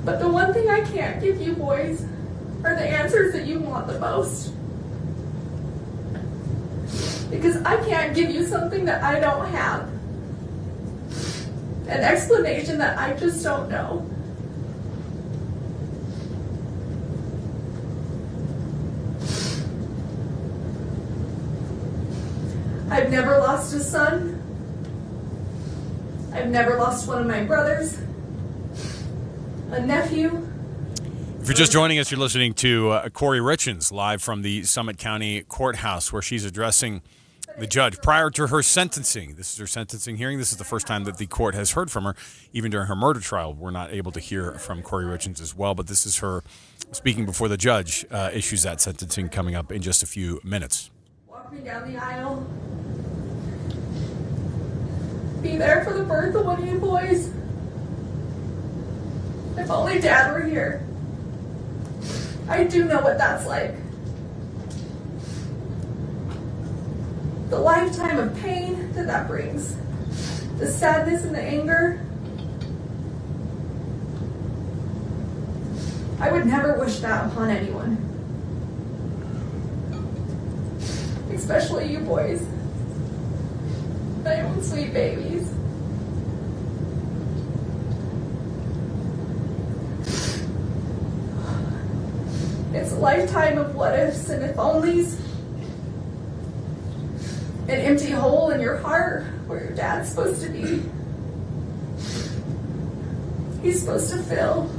But the one thing I can't give you boys are the answers that you want the most. Because I can't give you something that I don't have. An explanation that I just don't know. I've never lost a son. I've never lost one of my brothers. A nephew. If you're just joining us, you're listening to Kouri Richins live from the Summit County Courthouse, where she's addressing the judge prior to her sentencing. This is her sentencing hearing. This is the first time that the court has heard from her. Even during her murder trial, we're not able to hear from Kouri Richins as well, but this is her speaking before the judge issues that sentencing coming up in just a few minutes. Walk me down the aisle. Be there for the birth of one of you boys. If only Dad were here. I do know what that's like. The lifetime of pain that brings. The sadness and the anger. I would never wish that upon anyone. Especially you boys. My own sweet babies. It's a lifetime of what ifs and if onlys. An empty hole in your heart where your dad's supposed to be. He's supposed to fill.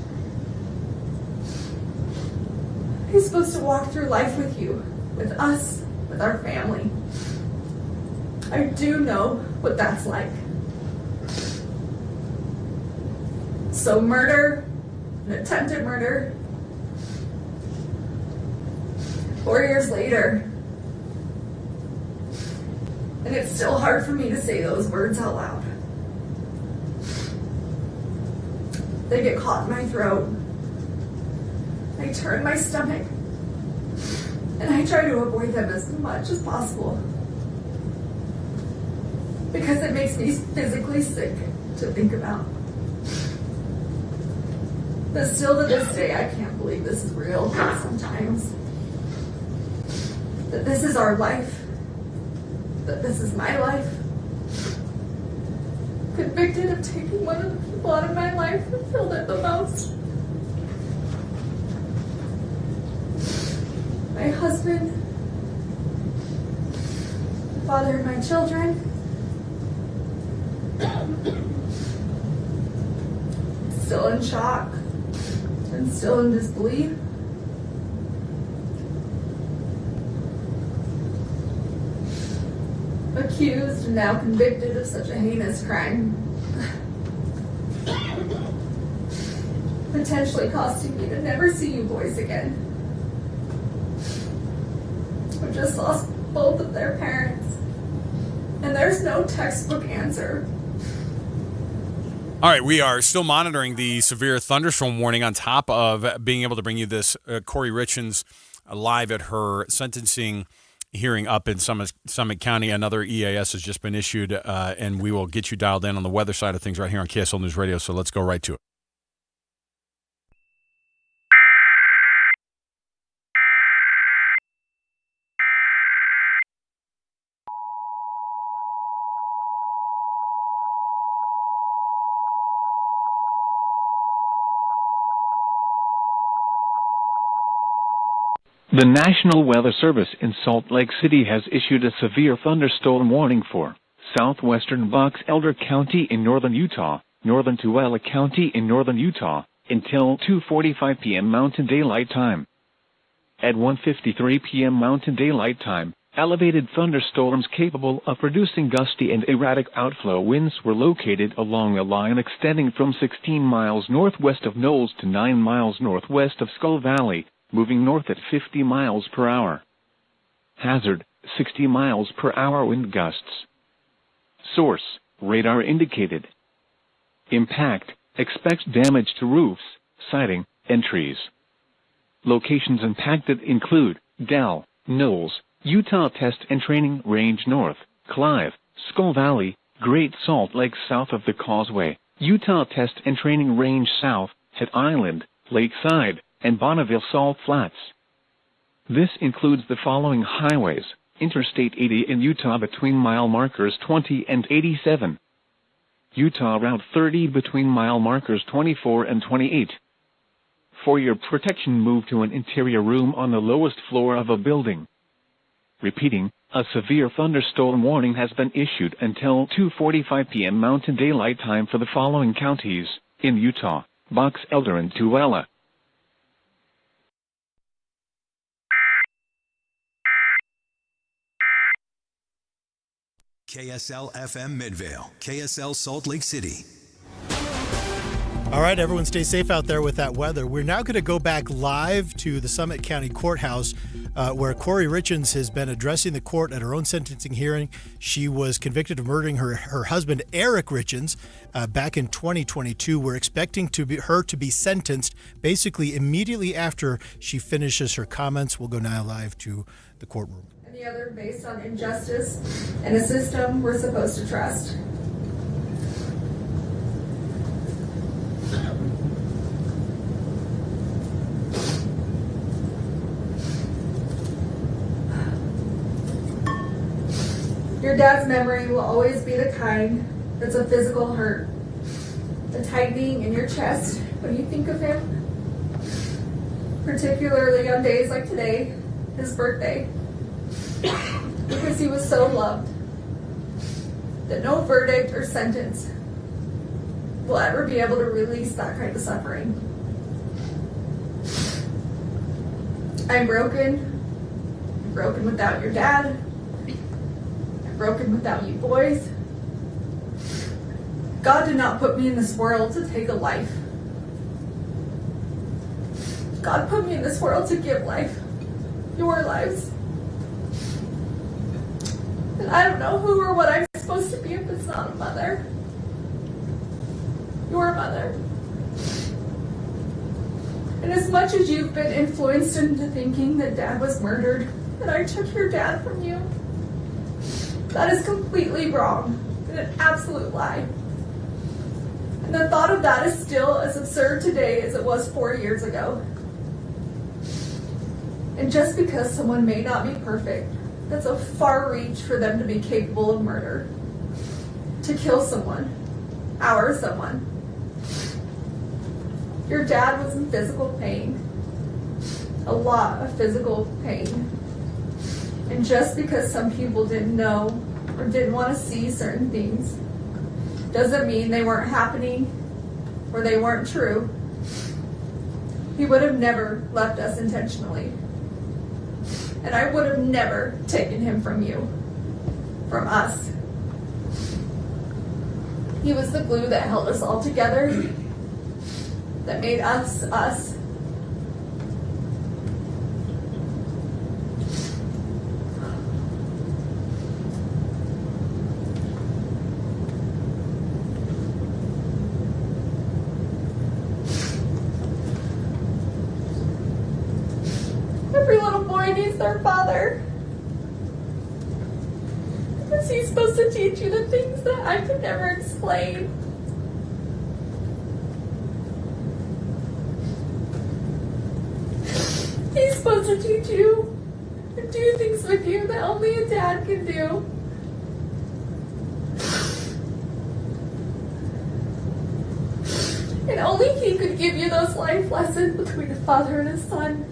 He's supposed to walk through life with you, with us, with our family. I do know what that's like. So murder, an attempted murder, 4 years later, and it's still hard for me to say those words out loud. They get caught in my throat. I turn my stomach, and I try to avoid them as much as possible. Because it makes me physically sick to think about. But still to this day, I can't believe this is real sometimes. That this is our life. That this is my life. Convicted of taking one of the people out of my life who filled it the most. My husband, the father of my children, still in shock and still in disbelief. Accused and now convicted of such a heinous crime. Potentially costing me to never see you boys again. I just lost both of their parents, and there's no textbook answer. All right, we are still monitoring the severe thunderstorm warning on top of being able to bring you this Kouri Richins live at her sentencing hearing up in Summit County. Another EAS has just been issued, and we will get you dialed in on the weather side of things right here on KSL News Radio, so let's go right to it. The National Weather Service in Salt Lake City has issued a severe thunderstorm warning for southwestern Box Elder County in northern Utah, northern Tooele County in northern Utah, until 2:45 p.m. Mountain Daylight Time. At 1:53 p.m. Mountain Daylight Time, elevated thunderstorms capable of producing gusty and erratic outflow winds were located along a line extending from 16 miles northwest of Knowles to 9 miles northwest of Skull Valley, moving north at 50 miles per hour. Hazard, 60 miles per hour wind gusts. Source, radar indicated. Impact, expect damage to roofs, siding, and trees. Locations impacted include Dell, Knowles, Utah Test and Training Range North, Clive, Skull Valley, Great Salt Lake south of the Causeway, Utah Test and Training Range South, Het Island, Lakeside, and Bonneville Salt Flats. This includes the following highways: Interstate 80 in Utah between mile markers 20 and 87. Utah Route 30 between mile markers 24 and 28. For your protection, move to an interior room on the lowest floor of a building. Repeating, a severe thunderstorm warning has been issued until 2:45 p.m. Mountain Daylight Time for the following counties in Utah: Box Elder and Tooele. KSL FM Midvale, KSL Salt Lake City. All right, everyone stay safe out there with that weather. We're now going to go back live to the Summit County Courthouse where Kouri Richins has been addressing the court at her own sentencing hearing. She was convicted of murdering her husband, Eric Richins, back in 2022. We're expecting her to be sentenced basically immediately after she finishes her comments. We'll go now live to the courtroom. And the other based on injustice and a system we're supposed to trust. Your dad's memory will always be the kind that's a physical hurt, the tightening in your chest when you think of him, particularly on days like today, his birthday, because he was so loved that no verdict or sentence will ever be able to release that kind of suffering. I'm broken without your dad, broken without you boys. God did not put me in this world to take a life. God put me in this world to give life, your lives. And I don't know who or what I'm supposed to be if it's not a mother. Your mother. And as much as you've been influenced into thinking that Dad was murdered, that I took your dad from you, that is completely wrong and an absolute lie. And the thought of that is still as absurd today as it was 4 years ago. And just because someone may not be perfect, that's a far reach for them to be capable of murder. To kill someone, our someone. Your dad was in physical pain. A lot of physical pain. And just because some people didn't know or didn't want to see certain things doesn't mean they weren't happening or they weren't true, he would have never left us intentionally. And I would have never taken him from you, from us. He was the glue that held us all together, that made us, us. Every little boy needs their father. Is he supposed to teach you the things that I could never explain? He's supposed to teach you and do things with you that only a dad can do. And only he could give you those life lessons between a father and a son.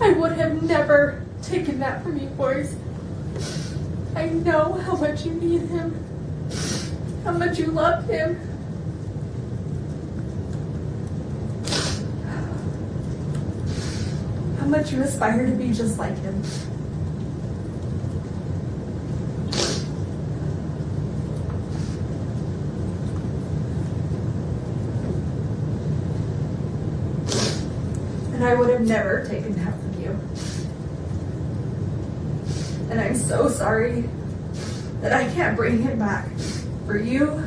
I would have never taken that from you boys. I know how much you need him, how much you love him. How much you aspire to be just like him. And I would have never taken that from you. And I'm so sorry that I can't bring him back. For you,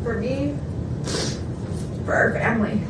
for me, for our family.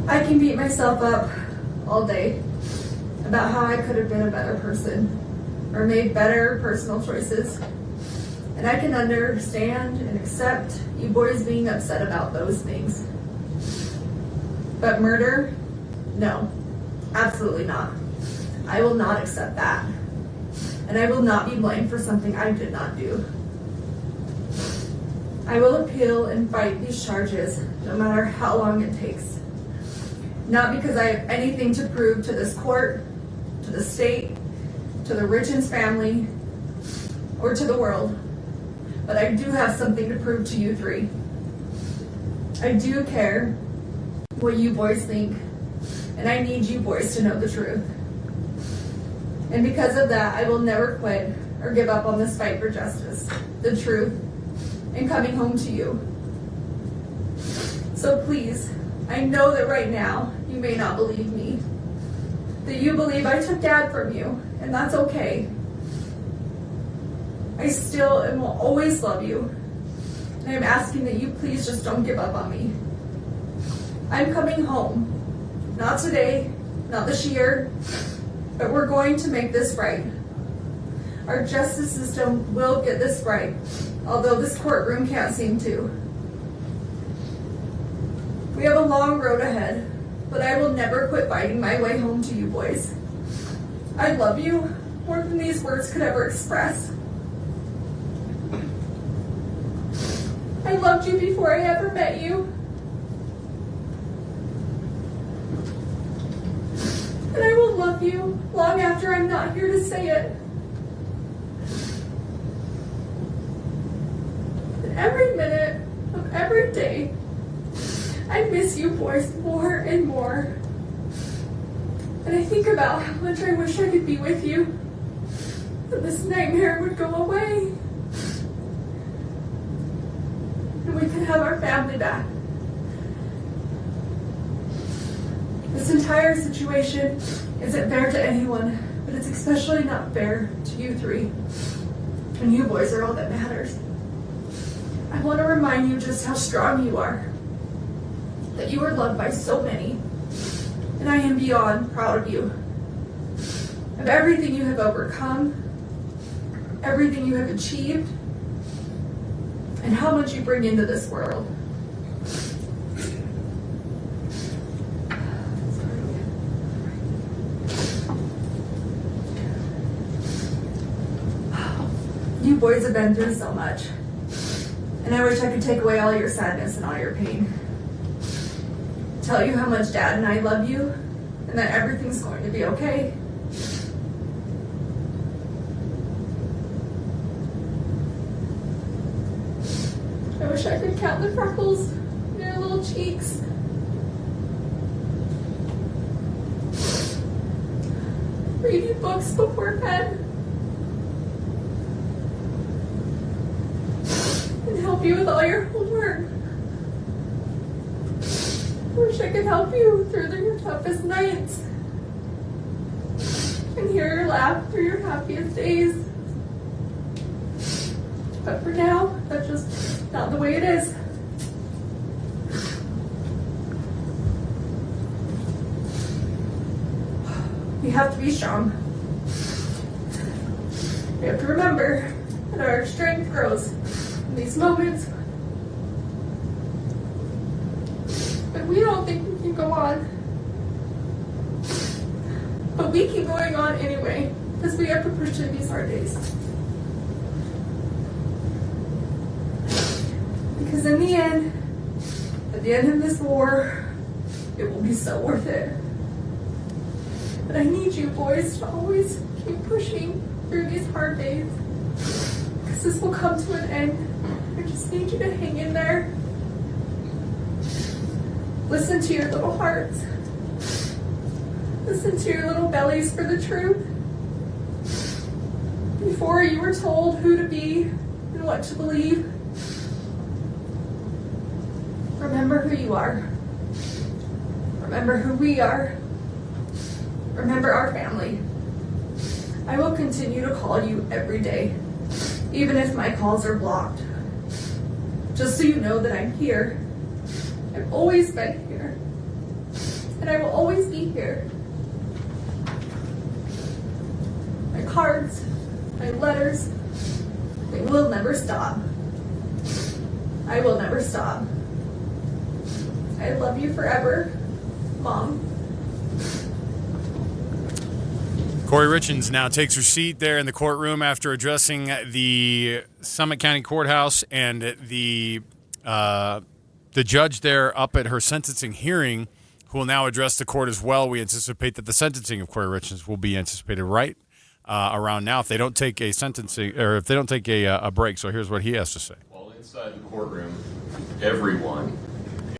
I can beat myself up all day about how I could have been a better person or made better personal choices. And I can understand and accept you boys being upset about those things. But murder? No, absolutely not. I will not accept that. And I will not be blamed for something I did not do. I will appeal and fight these charges no matter how long it takes. Not because I have anything to prove to this court, to the state, to the Richins family, or to the world, but I do have something to prove to you three. I do care what you boys think, and I need you boys to know the truth. And because of that, I will never quit or give up on this fight for justice, the truth, and coming home to you. So please, I know that right now you may not believe me, that you believe I took Dad from you, and that's okay. I still and will always love you, and I'm asking that you please just don't give up on me. I'm coming home, not today, not this year, but we're going to make this right. Our justice system will get this right, although this courtroom can't seem to. We have a long road ahead, but I will never quit fighting my way home to you boys. I love you more than these words could ever express. I loved you before I ever met you. And I will love you long after I'm not here to say it. And every minute of every day, I miss you boys more and more. And I think about how much I wish I could be with you, that this nightmare would go away, and we could have our family back. This entire situation isn't fair to anyone, but it's especially not fair to you three. And you boys are all that matters. I want to remind you just how strong you are, that you are loved by so many, and I am beyond proud of you. of everything you have overcome, everything you have achieved, and how much you bring into this world. You boys have been through so much, and I wish I could take away all your sadness and all your pain. Tell you how much Dad and I love you, and that everything's going to be okay. I wish I could count the freckles in your little cheeks. Read you books before bed. And help you with all your homework. I wish I could help you through your toughest nights. And hear your laugh through your happiest days. But for now, that's just not the way it is. We have to be strong. We have to remember that our strength grows in these moments when we don't think we can go on. But we keep going on anyway, because we have to push through these hard days. Because in the end, at the end of this war, it will be so worth it. But I need you boys to always keep pushing through these hard days. Because this will come to an end. I just need you to hang in there. Listen to your little hearts. Listen to your little bellies for the truth. Before you were told who to be and what to believe, remember who you are. Remember who we are. Remember our family. I will continue to call you every day, even if my calls are blocked. Just so you know that I'm here. I've always been here. And I will always be here. My cards, my letters, they will never stop. I will never stop. I love you forever, Mom. Kouri Richins now takes her seat there in the courtroom after addressing the Summit County Courthouse, and the judge there up at her sentencing hearing, who will now address the court as well. We anticipate that the sentencing of Kouri Richins will be anticipated right around now if they don't take a sentencing, or if they don't take a break. So here's what he has to say. While inside the courtroom, everyone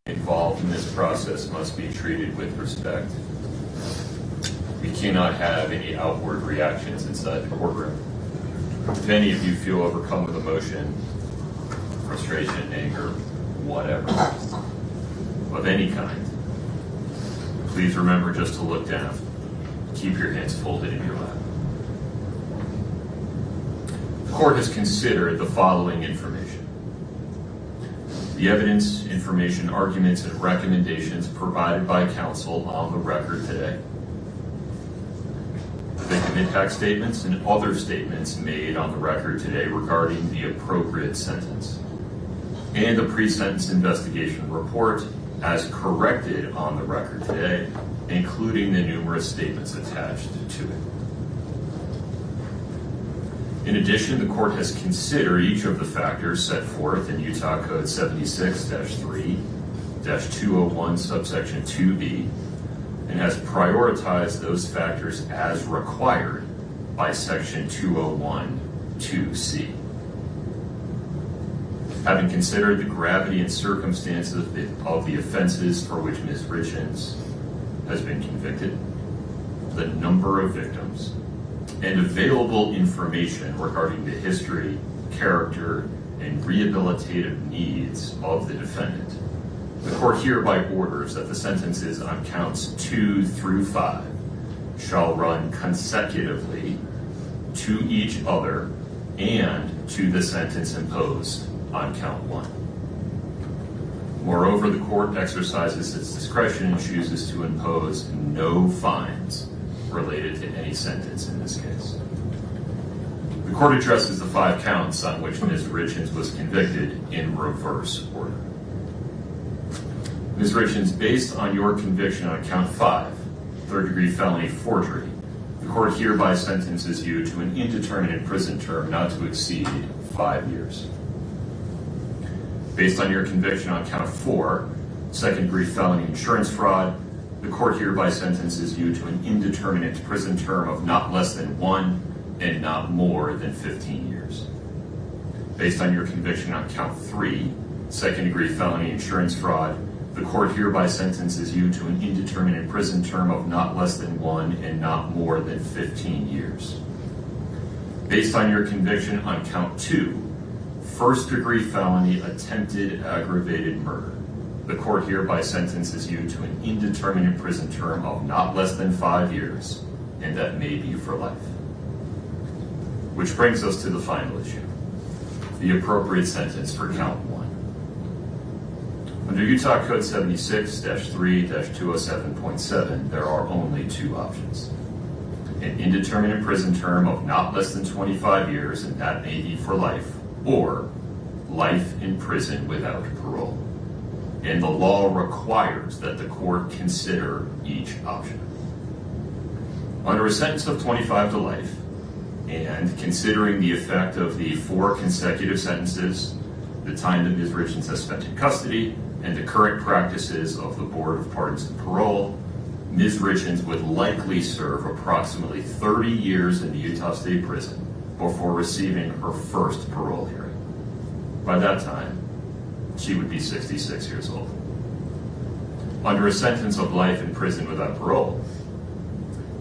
involved in this process must be treated with respect. We cannot have any outward reactions inside the courtroom. If any of you feel overcome with emotion, frustration, anger, whatever, of any kind, please remember just to look down. Keep your hands folded in your lap. The court has considered the following information: the evidence, information, arguments, and recommendations provided by counsel on the record today, the victim impact statements and other statements made on the record today regarding the appropriate sentence, and the pre-sentence investigation report as corrected on the record today, including the numerous statements attached to it. In addition, the court has considered each of the factors set forth in Utah Code 76-3-201 subsection 2B, and has prioritized those factors as required by section 201-2C. Having considered the gravity and circumstances of the offenses for which Ms. Richins has been convicted, the number of victims, and available information regarding the history, character, and rehabilitative needs of the defendant, the court hereby orders that the sentences on counts 2 through 5 shall run consecutively to each other and to the sentence imposed on count 1. Moreover, the court exercises its discretion and chooses to impose no fines related to any sentence in this case. The court addresses the 5 counts on which Ms. Richins was convicted in reverse order. Ms. Richins, based on your conviction on count 5, third-degree felony forgery, the court hereby sentences you to an indeterminate prison term not to exceed 5 years. Based on your conviction on count 4, second-degree felony insurance fraud, the court hereby sentences you to an indeterminate prison term of not less than 1 and not more than 15 years. Based on your conviction on count 3, second-degree felony insurance fraud, the court hereby sentences you to an indeterminate prison term of not less than 1 and not more than 15 years. Based on your conviction on count 2, first-degree felony attempted aggravated murder, the court hereby sentences you to an indeterminate prison term of not less than 5 years, and that may be for life. Which brings us to the final issue, the appropriate sentence for count 1. Under Utah Code 76-3-207.7, there are only 2 options. An indeterminate prison term of not less than 25 years, and that may be for life, or life in prison without parole. And the law requires that the court consider each option. Under a sentence of 25 to life, and considering the effect of the 4 consecutive sentences, the time that Ms. Richins has spent in custody, and the current practices of the Board of Pardons and Parole, Ms. Richins would likely serve approximately 30 years in the Utah State Prison before receiving her first parole hearing. By that time, she would be 66 years old. Under a sentence of life in prison without parole,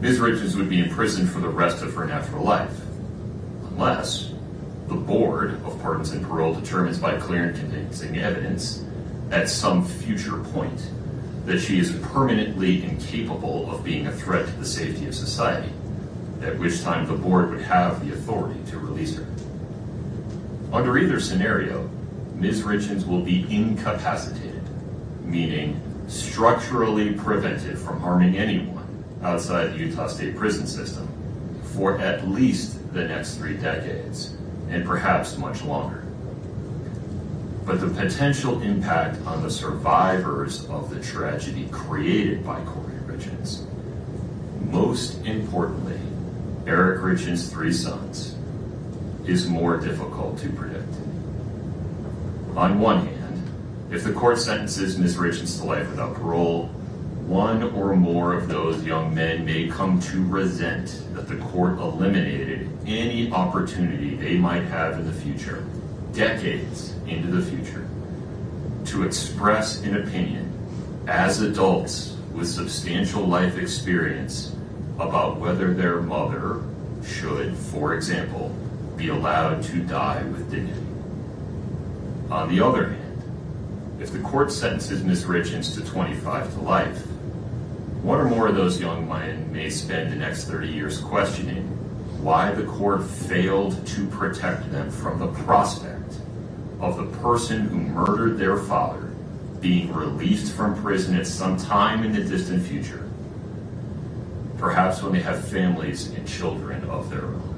Ms. Richins would be in prison for the rest of her natural life, unless the Board of Pardons and Parole determines by clear and convincing evidence at some future point that she is permanently incapable of being a threat to the safety of society, at which time the Board would have the authority to release her. Under either scenario, Ms. Richins will be incapacitated, meaning structurally prevented from harming anyone outside the Utah State prison system for at least the next 3 decades, and perhaps much longer. But the potential impact on the survivors of the tragedy created by Kouri Richins, most importantly, Eric Richins' 3 sons, is more difficult to predict. On one hand, if the court sentences Ms. Richins to life without parole, one or more of those young men may come to resent that the court eliminated any opportunity they might have in the future, decades into the future, to express an opinion as adults with substantial life experience about whether their mother should, for example, be allowed to die with dignity. On the other hand, if the court sentences Ms. Richins to 25 to life, one or more of those young men may spend the next 30 years questioning why the court failed to protect them from the prospect of the person who murdered their father being released from prison at some time in the distant future, perhaps when they have families and children of their own.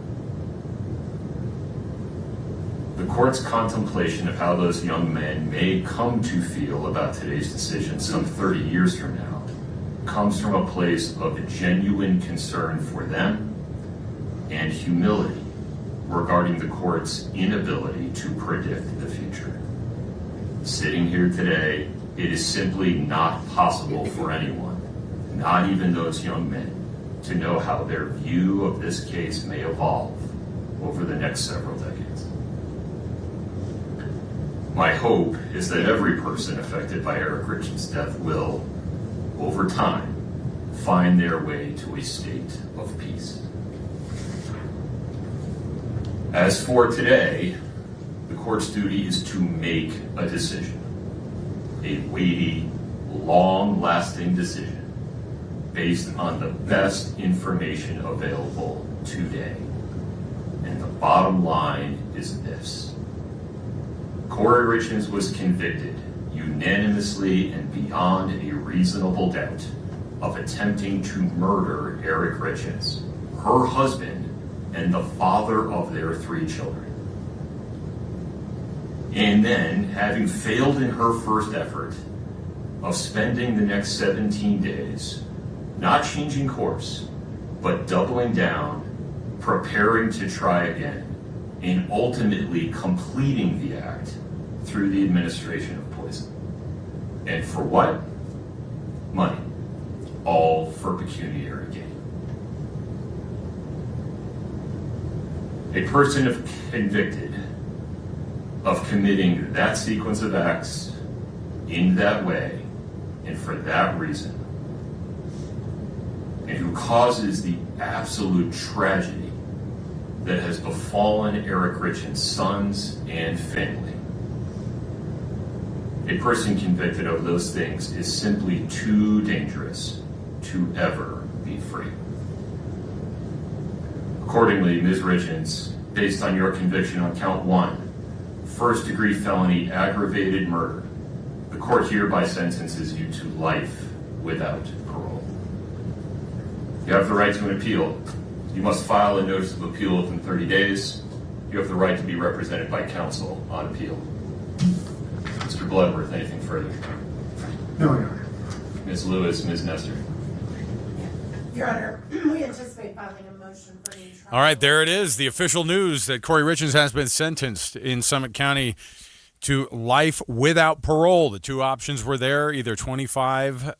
The court's contemplation of how those young men may come to feel about today's decision some 30 years from now comes from a place of genuine concern for them and humility regarding the court's inability to predict the future. Sitting here today, it is simply not possible for anyone, not even those young men, to know how their view of this case may evolve over the next several decades. My hope is that every person affected by Eric Richins' death will, over time, find their way to a state of peace. As for today, the court's duty is to make a decision, a weighty, long-lasting decision based on the best information available today. And the bottom line is this: Kouri Richins was convicted unanimously and beyond a reasonable doubt of attempting to murder Eric Richins, her husband, and the father of their 3 children. And then, having failed in her first effort of spending the next 17 days, not changing course, but doubling down, preparing to try again, and ultimately completing the act through the administration of poison. And for what? Money. All for pecuniary gain. A person convicted of committing that sequence of acts in that way and for that reason, and who causes the absolute tragedy that has befallen Eric Richins' sons and family. A person convicted of those things is simply too dangerous to ever be free. Accordingly, Ms. Richins, based on your conviction on count 1, first-degree felony aggravated murder, the court hereby sentences you to life without parole. You have the right to an appeal. You must file a notice of appeal within 30 days. You have the right to be represented by counsel on appeal. Mr. Bloodworth, anything further? No, Your Honor. Ms. Lewis, Ms. Nestor. Your Honor, we anticipate filing a motion for new trial. All right, there it is. The official news that Kouri Richins has been sentenced in Summit County to life without parole. The 2 options were there, either 25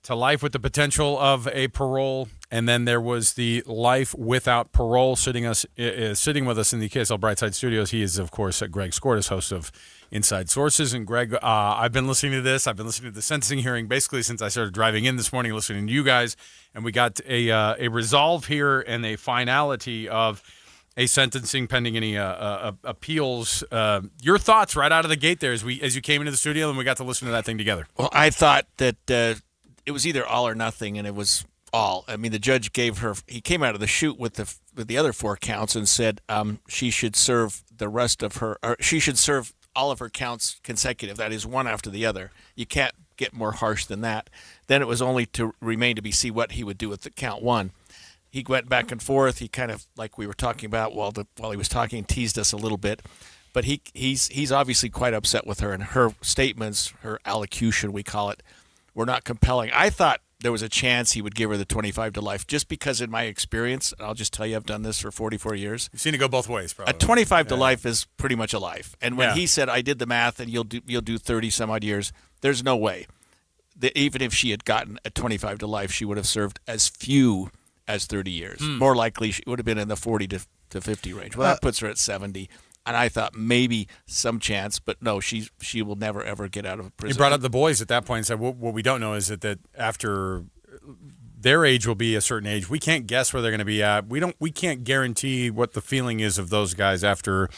to life with the potential of a parole, and then there was the life without parole. Sitting with us in the KSL Brightside studios, he is, of course, Greg Skordas, host of Inside Sources. And Greg, I've been listening to this. I've been listening to the sentencing hearing basically since I started driving in this morning, listening to you guys, and we got a resolve here and a finality of a sentencing pending any appeals. Your thoughts right out of the gate there as you came into the studio and we got to listen to that thing together. Well, I thought that it was either all or nothing, and it was all. I mean, the judge gave her. He came out of the chute with the other 4 counts and said she should serve the rest of her, or she should serve all of her counts consecutive. That is, one after the other. You can't get more harsh than that. Then it was only to remain to be see what he would do with the count 1. He went back and forth. He kind of, like we were talking about while he was talking, teased us a little bit. But he's obviously quite upset with her, and her statements, her allocution, we call it, were not compelling. I thought there was a chance he would give her the 25 to life, just because in my experience, and I'll just tell you, I've done this for 44 years. You've seen it go both ways, probably. A 25 to life is pretty much a life. And when he said, I did the math and you'll do 30 some odd years, there's no way that even if she had gotten a 25 to life, she would have served as few as 30 years. More likely, she would have been in the 40 to 50 range. Well, that puts her at 70. And I thought maybe some chance, but no, she will never, ever get out of prison. He brought up the boys at that point and said, what we don't know is that after their age will be a certain age, we can't guess where they're going to be at. We can't guarantee what the feeling is of those guys after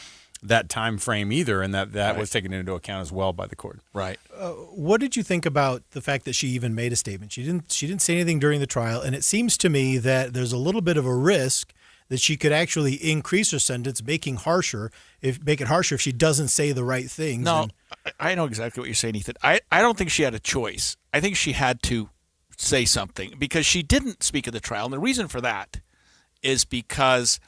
that time frame either, and that was taken into account as well by the court. Right. What did you think about the fact that she even made a statement? She didn't say anything during the trial, and it seems to me that there's a little bit of a risk that she could actually increase her sentence, make it harsher if she doesn't say the right things. No, I know exactly what you're saying, Ethan. I don't think she had a choice. I think she had to say something because she didn't speak at the trial. And the reason for that is because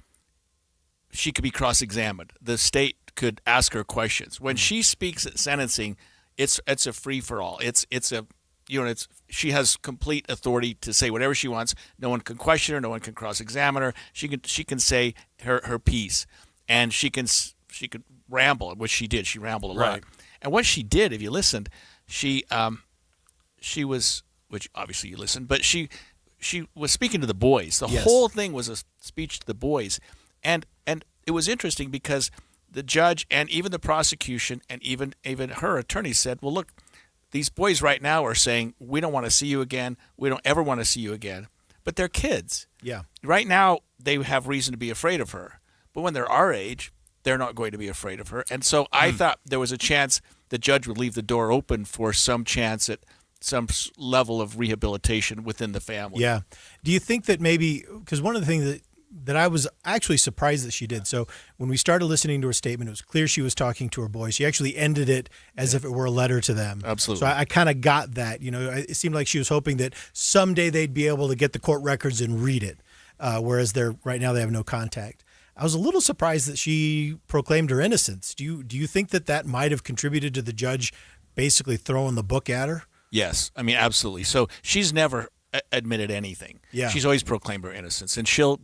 she could be cross-examined. The state could ask her questions. When she speaks at sentencing, it's a free-for-all. She has complete authority to say whatever she wants. No one can question her. No one can cross-examine her. She can say her piece, and she could ramble, which she did. She rambled a lot. Right. And what she did, if you listened, she was, which obviously you listened, but she was speaking to the boys. The whole thing was a speech to the boys, and it was interesting because the judge and even the prosecution and even her attorney said, well, look, these boys right now are saying, we don't want to see you again. We don't ever want to see you again. But they're kids. Yeah. Right now, they have reason to be afraid of her. But when they're our age, they're not going to be afraid of her. And so I thought there was a chance the judge would leave the door open for some chance at some level of rehabilitation within the family. Yeah. Do you think that maybe, because one of the things that that I was actually surprised that she did. So when we started listening to her statement, it was clear she was talking to her boys. She actually ended it as if it were a letter to them. Absolutely. So I kind of got that. It seemed like she was hoping that someday they'd be able to get the court records and read it, whereas right now they have no contact. I was a little surprised that she proclaimed her innocence. Do you think that might have contributed to the judge basically throwing the book at her? Yes, I mean, absolutely. So she's never admitted anything. Yeah. She's always proclaimed her innocence, and she'll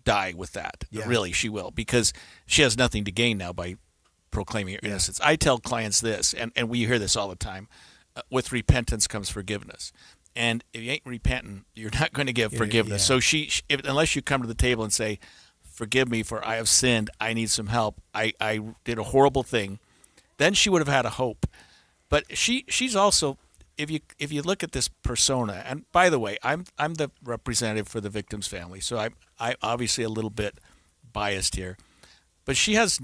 die with that. Yeah. Really, she will, because she has nothing to gain now by proclaiming her innocence. I tell clients this, and we hear this all the time, with repentance comes forgiveness. And if you ain't repentant, you're not going to get forgiveness. Yeah. So unless you come to the table and say, forgive me for I have sinned, I need some help, I did a horrible thing, then she would have had a hope. But she's also, if you look at this persona, and by the way, I'm the representative for the victim's family, so I obviously a little bit biased here, but she has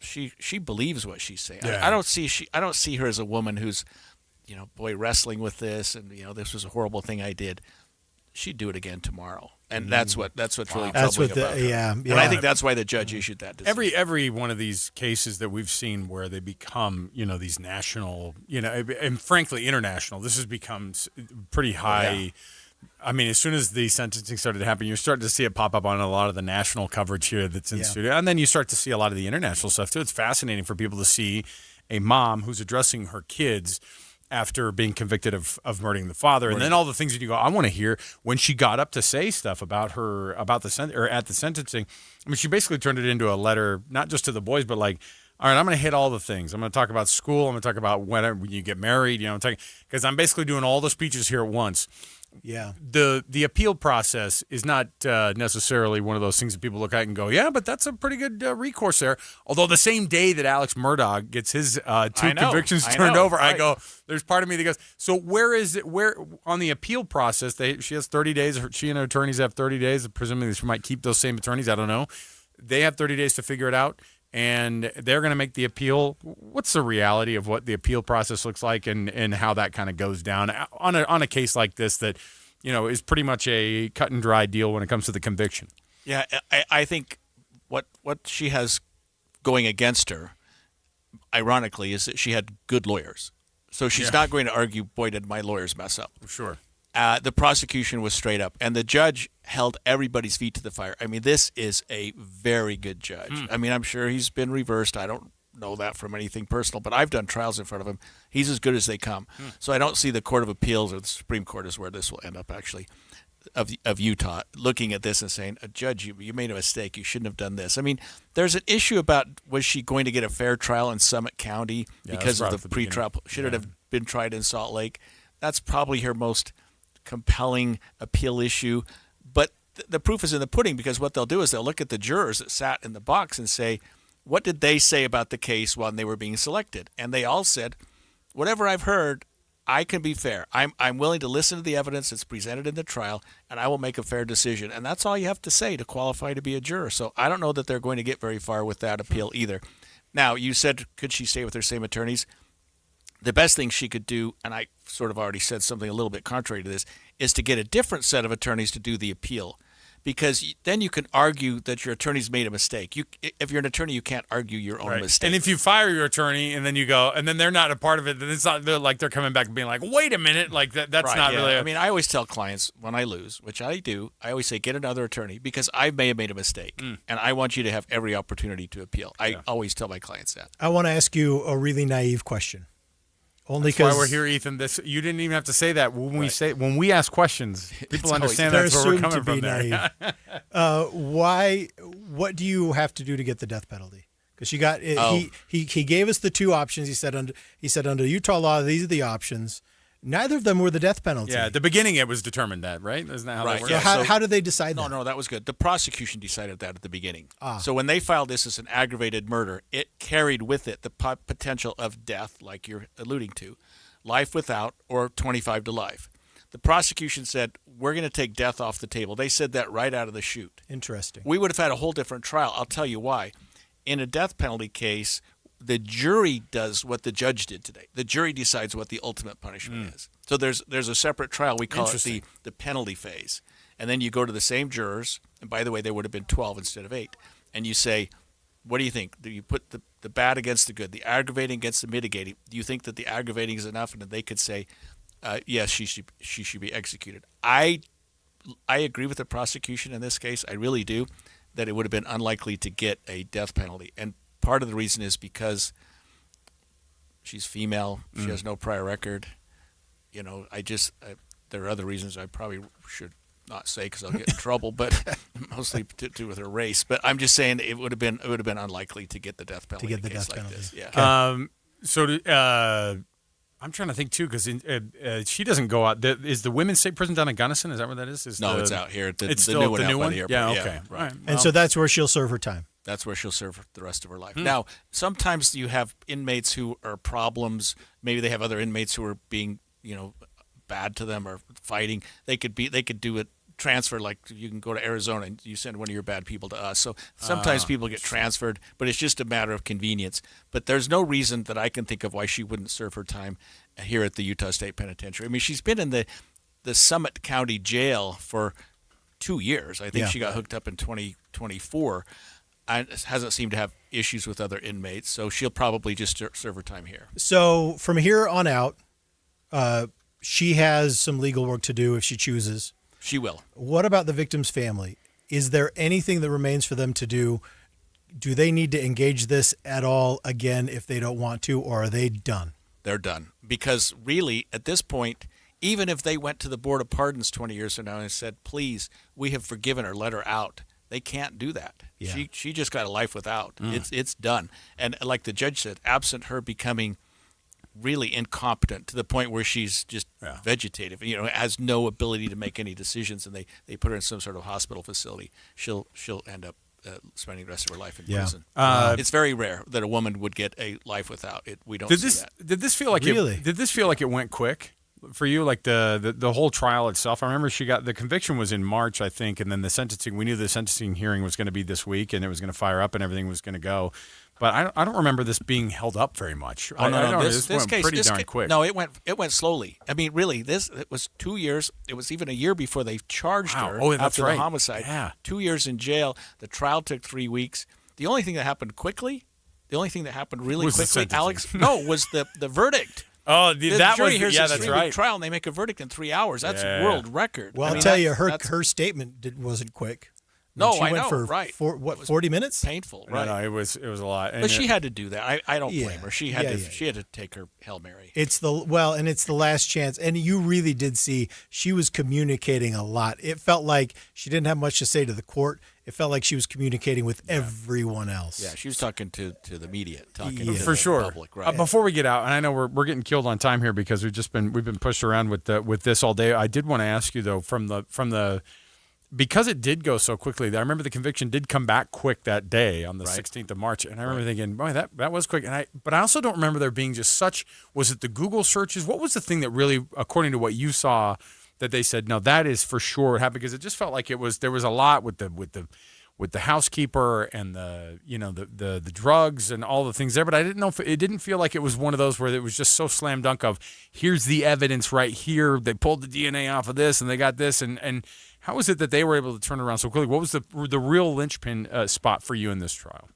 she believes what she's saying. Yeah. I don't see her as a woman who's, wrestling with this, and this was a horrible thing I did. She'd do it again tomorrow, and that's what's really troubling about her. Yeah. And I think that's why the judge issued that decision. Every one of these cases that we've seen where they become, these national, and frankly international, this has become pretty high. Oh, yeah. I mean, as soon as the sentencing started to happen, you're starting to see it pop up on a lot of the national coverage here that's in studio, and then you start to see a lot of the international stuff too. It's fascinating for people to see a mom who's addressing her kids after being convicted of murdering the father, and then all the things that you go, I want to hear when she got up to say stuff about at the sentencing. I mean, she basically turned it into a letter, not just to the boys, but like, all right, I'm going to hit all the things. I'm going to talk about school. I'm going to talk about when you get married. Because I'm basically doing all the speeches here at once. Yeah. The appeal process is not necessarily one of those things that people look at and go, yeah, but that's a pretty good recourse there. Although the same day that Alex Murdaugh gets his two convictions turned over, right. I go, there's part of me that goes, so where is it? Where on the appeal process? She has 30 days. She and her attorneys have 30 days. Presumably, she might keep those same attorneys. I don't know. They have 30 days to figure it out. And they're going to make the appeal. What's the reality of what the appeal process looks like and how that kind of goes down on a case like this that, is pretty much a cut and dry deal when it comes to the conviction? Yeah, I think what she has going against her, ironically, is that she had good lawyers. So she's not going to argue, boy, did my lawyers mess up. Sure. The prosecution was straight up, and the judge held everybody's feet to the fire. I mean, this is a very good judge. I mean, I'm sure he's been reversed. I don't know that from anything personal, but I've done trials in front of him. He's as good as they come. So I don't see the Court of Appeals or the Supreme Court is where this will end up, actually, of Utah, looking at this and saying, Judge, you made a mistake. You shouldn't have done this. I mean, there's an issue about was she going to get a fair trial in Summit County because of the pretrial? Should it have been tried in Salt Lake? That's probably her most compelling appeal issue, but the proof is in the pudding, because what they'll do is they'll look at the jurors that sat in the box and say, what did they say about the case when they were being selected? And they all said, whatever I've heard, I can be fair. I'm willing to listen to the evidence that's presented in the trial, and I will make a fair decision. And that's all you have to say to qualify to be a juror. So I don't know that they're going to get very far with that appeal either. Now, you said, could she stay with her same attorneys? The best thing she could do, and I sort of already said something a little bit contrary to this, is to get a different set of attorneys to do the appeal, because then you can argue that your attorney's made a mistake. If you're an attorney, you can't argue your own mistake. And if you fire your attorney and then you go, and then they're not a part of it, then it's not like they're coming back and being like, wait a minute, like that's not really. I mean, I always tell clients when I lose, which I do, I always say get another attorney, because I may have made a mistake, and I want you to have every opportunity to appeal. I always tell my clients that. I want to ask you a really naive question. Only that's why we're here, Ethan. You didn't even have to say that when we ask questions. People understand that's where we're coming from. There. What do you have to do to get the death penalty? Because he gave us the two options. He said under Utah law, these are the options. Neither of them were the death penalty. Yeah, at the beginning it was determined that, right? Isn't that how that works? So how did they decide that? No, that was good. The prosecution decided that at the beginning. So when they filed this as an aggravated murder, it carried with it the potential of death, like you're alluding to, life without, or 25 to life. The prosecution said, we're going to take death off the table. They said that right out of the chute. Interesting. We would have had a whole different trial. I'll tell you why. In a death penalty case, the jury does what the judge did today. The jury decides what the ultimate punishment is. So there's a separate trial. We call it the penalty phase. And then you go to the same jurors, and by the way, there would have been 12 instead of 8, and you say, what do you think? Do you put the bad against the good, the aggravating against the mitigating? Do you think that the aggravating is enough, and that they could say, yes, she should be executed? I agree with the prosecution in this case. I really do, that it would have been unlikely to get a death penalty, and part of the reason is because she's female. She has no prior record. You know, there are other reasons I probably should not say because I'll get in trouble, but mostly to do with her race. But I'm just saying it would have been unlikely to get the death penalty. To get the in a case death like penalty. This. Yeah. I'm trying to think too, because she doesn't go out. Is the women's state prison down in Gunnison? Is that where that is? No, it's out here. It's the still new one the out new by one. the airport. Yeah, okay. Right. Right. And so that's where she'll serve her time. That's where she'll serve the rest of her life. Now, sometimes you have inmates who are problems. Maybe they have other inmates who are being, bad to them or fighting. They could do it. Transfer, like you can go to Arizona and you send one of your bad people to us. So sometimes people get transferred, but it's just a matter of convenience. But there's no reason that I can think of why she wouldn't serve her time here at the Utah State Penitentiary. I mean, she's been in the Summit County Jail for 2 years. I think she got hooked up in 2024 and hasn't seemed to have issues with other inmates. So she'll probably just serve her time here. So from here on out, she has some legal work to do if she chooses. She will. What about the victim's family? Is there anything that remains for them to do? Do they need to engage this at all again if they don't want to, or are they done? They're done. Because really, at this point, even if they went to the Board of Pardons 20 years from now and said, please, we have forgiven her, let her out, they can't do that. Yeah. She just got a life without. It's done. And like the judge said, absent her becoming really incompetent to the point where she's just vegetative, has no ability to make any decisions, and they put her in some sort of hospital facility, she'll end up spending the rest of her life in prison. It's very rare that a woman would get a life without it. We don't see that. Did this feel like did this feel like it went quick for you, like the whole trial itself? I remember the conviction was in March, I think, and then we knew the sentencing hearing was going to be this week, and it was going to fire up and everything was going to go. But I don't remember this being held up very much. This went pretty darn quick. No, it went slowly. I mean, really, it was 2 years. It was even a year before they charged her after the homicide. Yeah. 2 years in jail. The trial took 3 weeks. The only thing that happened really quickly, Alex, was the verdict. Oh, that was that's right. Trial, and they make a verdict in 3 hours. That's world record. Well, I'll tell you, her statement wasn't quick. No, she I went know, for right. 40 minutes? Painful, right? No, it was a lot. But she had to do that. I don't blame her. She had to take her Hail Mary. It's the last chance. And you really did see she was communicating a lot. It felt like she didn't have much to say to the court. It felt like she was communicating with everyone else. Yeah, she was talking to the media, to for sure. The public, right? Before we get out, and I know we're getting killed on time here because we've been pushed around with this all day. I did want to ask you though, from the because it did go so quickly, I remember the conviction did come back quick that day on the 16th of March, and I remember thinking, boy, that was quick. But I also don't remember there being just such. Was it the Google searches? What was the thing that really, according to what you saw, that they said no, that is for sure what happened? Because it just felt like there was a lot with the housekeeper and the drugs and all the things there, but I didn't know if it didn't feel like it was one of those where it was just so slam dunk of here's the evidence right here. They pulled the DNA off of this and they got this and how is it that they were able to turn around so quickly? What was the real linchpin spot for you in this trial?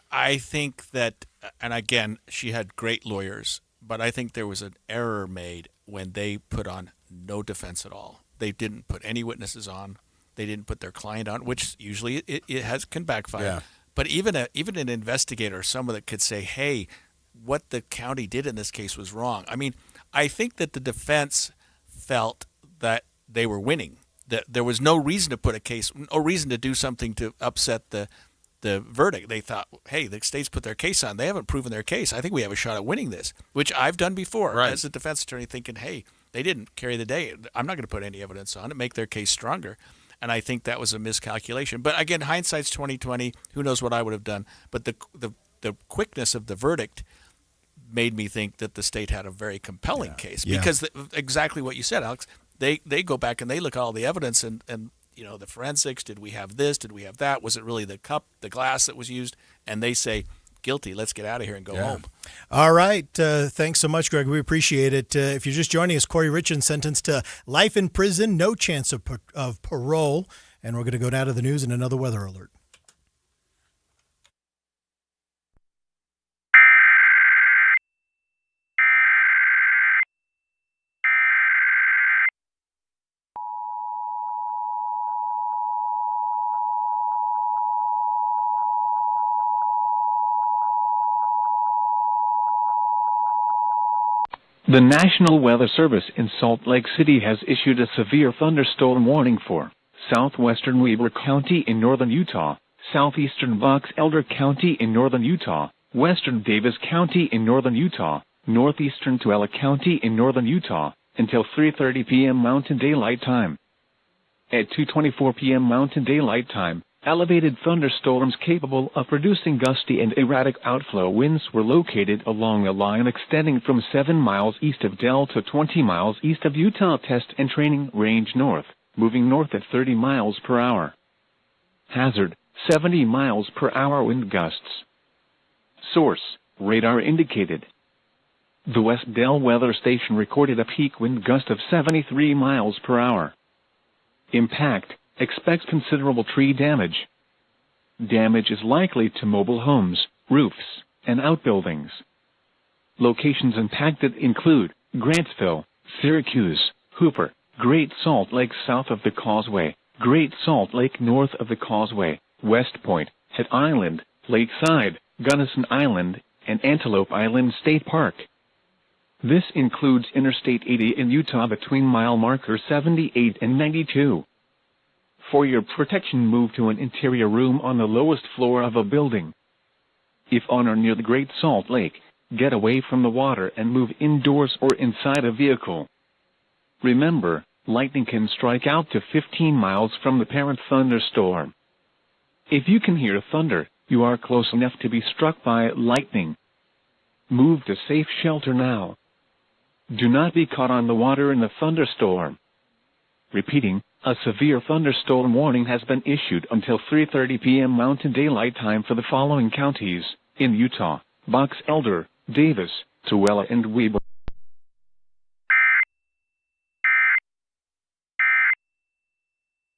I think that, and again, she had great lawyers, but I think there was an error made when they put on no defense at all. They didn't put any witnesses on. They didn't put their client on, which usually it can backfire. Yeah. But even an investigator, someone that could say, hey, what the county did in this case was wrong. I mean, I think that the defense felt that they were winning. That there was no reason to put a case, no reason to do something to upset the verdict. They thought, hey, the state's put their case on. They haven't proven their case. I think we have a shot at winning this, which I've done before as a defense attorney thinking, hey, they didn't carry the day. I'm not going to put any evidence on it, make their case stronger. And I think that was a miscalculation. But again, hindsight's 20/20. Who knows what I would have done? But the quickness of the verdict made me think that the state had a very compelling case because exactly what you said, Alex. They go back and they look at all the evidence and the forensics. Did we have this? Did we have that? Was it really the cup, the glass that was used? And they say, guilty. Let's get out of here and go home. All right. Thanks so much, Greg. We appreciate it. If you're just joining us, Kouri Richins sentenced to life in prison, no chance of parole. And we're going to go down to the news and another weather alert. The National Weather Service in Salt Lake City has issued a severe thunderstorm warning for southwestern Weber County in northern Utah, southeastern Box Elder County in northern Utah, western Davis County in northern Utah, northeastern Tuella County in northern Utah, until 3:30 p.m. Mountain Daylight Time. At 2:24 p.m. Mountain Daylight Time, elevated thunderstorms capable of producing gusty and erratic outflow winds were located along a line extending from 7 miles east of Dell to 20 miles east of Utah Test and Training Range North, moving north at 30 miles per hour. Hazard, 70 miles per hour wind gusts. Source, radar indicated. The West Dell Weather Station recorded a peak wind gust of 73 miles per hour. Impact, expects considerable tree damage. Damage is likely to mobile homes, roofs, and outbuildings. Locations impacted include Grantsville, Syracuse, Hooper, Great Salt Lake south of the Causeway, Great Salt Lake north of the Causeway, West Point, Het Island, Lakeside, Gunnison Island, and Antelope Island State Park. This includes Interstate 80 in Utah between mile marker 78 and 92. For your protection, move to an interior room on the lowest floor of a building. If on or near the Great Salt Lake, get away from the water and move indoors or inside a vehicle. Remember, lightning can strike out to 15 miles from the parent thunderstorm. If you can hear thunder, you are close enough to be struck by lightning. Move to safe shelter now. Do not be caught on the water in the thunderstorm. Repeating, a severe thunderstorm warning has been issued until 3:30 p.m. Mountain Daylight Time for the following counties in Utah: Box Elder, Davis, Tuella, and Weber.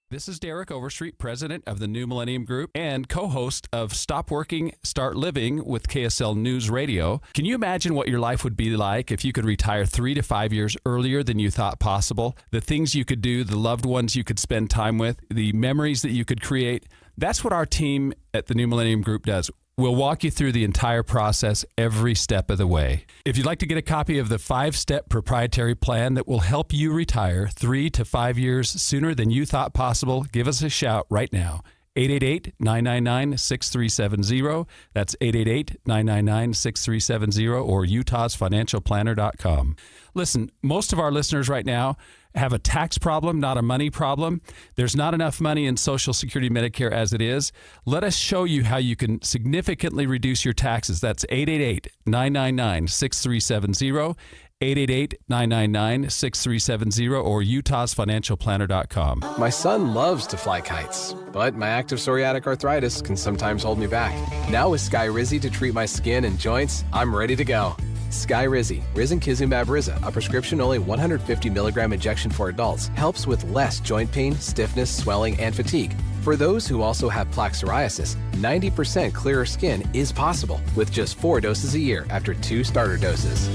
This is Derek Overstreet, president of the New Millennium Group and co-host of Stop Working, Start Living with KSL News Radio. Can you imagine what your life would be like if you could retire 3 to 5 years earlier than you thought possible? The things you could do, the loved ones you could spend time with, the memories that you could create. That's what our team at the New Millennium Group does. We'll walk you through the entire process every step of the way. If you'd like to get a copy of the 5-step proprietary plan that will help you retire 3 to 5 years sooner than you thought possible, give us a shout right now. 888-999-6370. That's 888-999-6370 or utahsfinancialplanner.com. Listen, most of our listeners right now have a tax problem, not a money problem. There's not enough money in Social Security Medicare as it is. Let us show you how you can significantly reduce your taxes. That's 888-999-6370, 888-999-6370, or utahsfinancialplanner.com. My son loves to fly kites, but my active psoriatic arthritis can sometimes hold me back. Now with Skyrizi to treat my skin and joints, I'm ready to go. Skyrizi, risankizumab Riza, a prescription-only 150 milligram injection for adults, helps with less joint pain, stiffness, swelling, and fatigue. For those who also have plaque psoriasis, 90% clearer skin is possible with just 4 doses a year after 2 starter doses.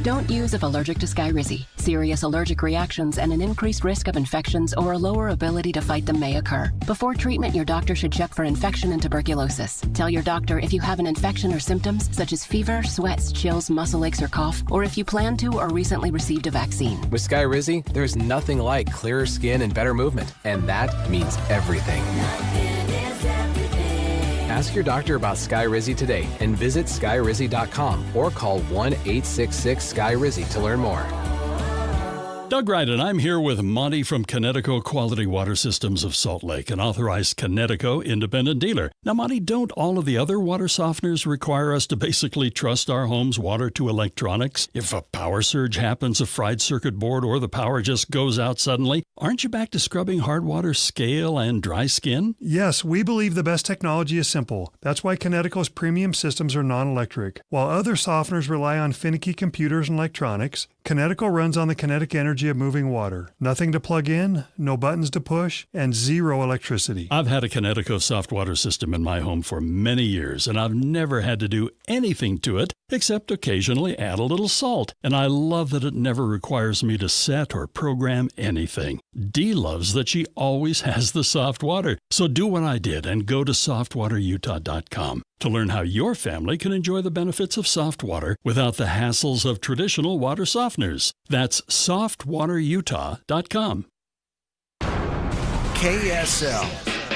Don't use if allergic to Skyrizi. Serious allergic reactions and an increased risk of infections or a lower ability to fight them may occur. Before treatment, your doctor should check for infection and tuberculosis. Tell your doctor if you have an infection or symptoms such as fever, sweats, chills, muscle aches, or cough, or if you plan to or recently received a vaccine. With Skyrizi, there's nothing like clearer skin and better movement, and that means everything. Ask your doctor about Skyrizi today and visit skyrizi.com or call 1-866-SKY-RIZZI to learn more. Doug Wright, and I'm here with Monty from Connecticut Quality Water Systems of Salt Lake, an authorized Connecticut independent dealer. Now, Monty, don't all of the other water softeners require us to basically trust our home's water to electronics? If a power surge happens, a fried circuit board, or the power just goes out suddenly, aren't you back to scrubbing hard water scale and dry skin? Yes, we believe the best technology is simple. That's why Connecticut's premium systems are non-electric. While other softeners rely on finicky computers and electronics, Connecticut runs on the Kinetic Energy energy of moving water. Nothing to plug in, no buttons to push, and zero electricity. I've had a Connecticut soft water system in my home for many years, and I've never had to do anything to it except occasionally add a little salt. And I love that it never requires me to set or program anything. Dee loves that she always has the soft water. So do what I did and go to softwaterutah.com to learn how your family can enjoy the benefits of soft water without the hassles of traditional water softeners. That's softwaterutah.com. KSL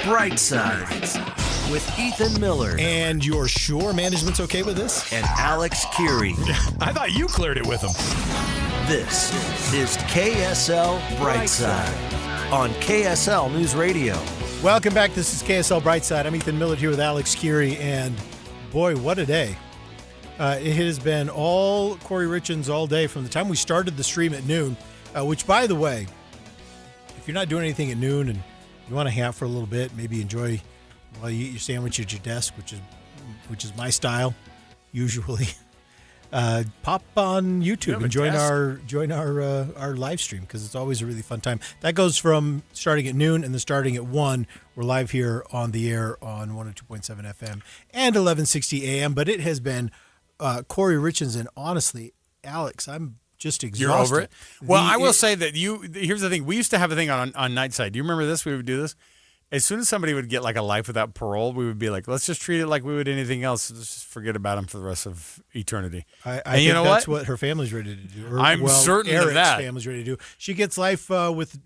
Brightside with Ethan Miller. And you're sure management's okay with this? And Alex Kouri. I thought you cleared it with them. This is KSL Brightside on KSL News Radio. Welcome back. This is KSL Brightside. I'm Ethan Miller here with Alex Kouri, and boy, what a day. It has been all Kouri Richins all day from the time we started the stream at noon, which, by the way, if you're not doing anything at noon and you want to hang out for a little bit, maybe enjoy while you eat your sandwich at your desk, which is my style usually, pop on YouTube and join our live stream, because it's always a really fun time. That goes from starting at noon and then starting at 1. We're live here on the air on 102.7 FM and 1160 AM. But it has been Kouri Richins, and honestly, Alex, I'm just exhausted. You're over it? Well, I will say that here's the thing. We used to have a thing on Nightside. Do you remember this? We would do this. As soon as somebody would get like a life without parole, we would be like, let's just treat it like we would anything else. Let's just forget about them for the rest of eternity. I think you know that's what her family's ready to do. I'm certain Eric's of that. Family's ready to do. She gets life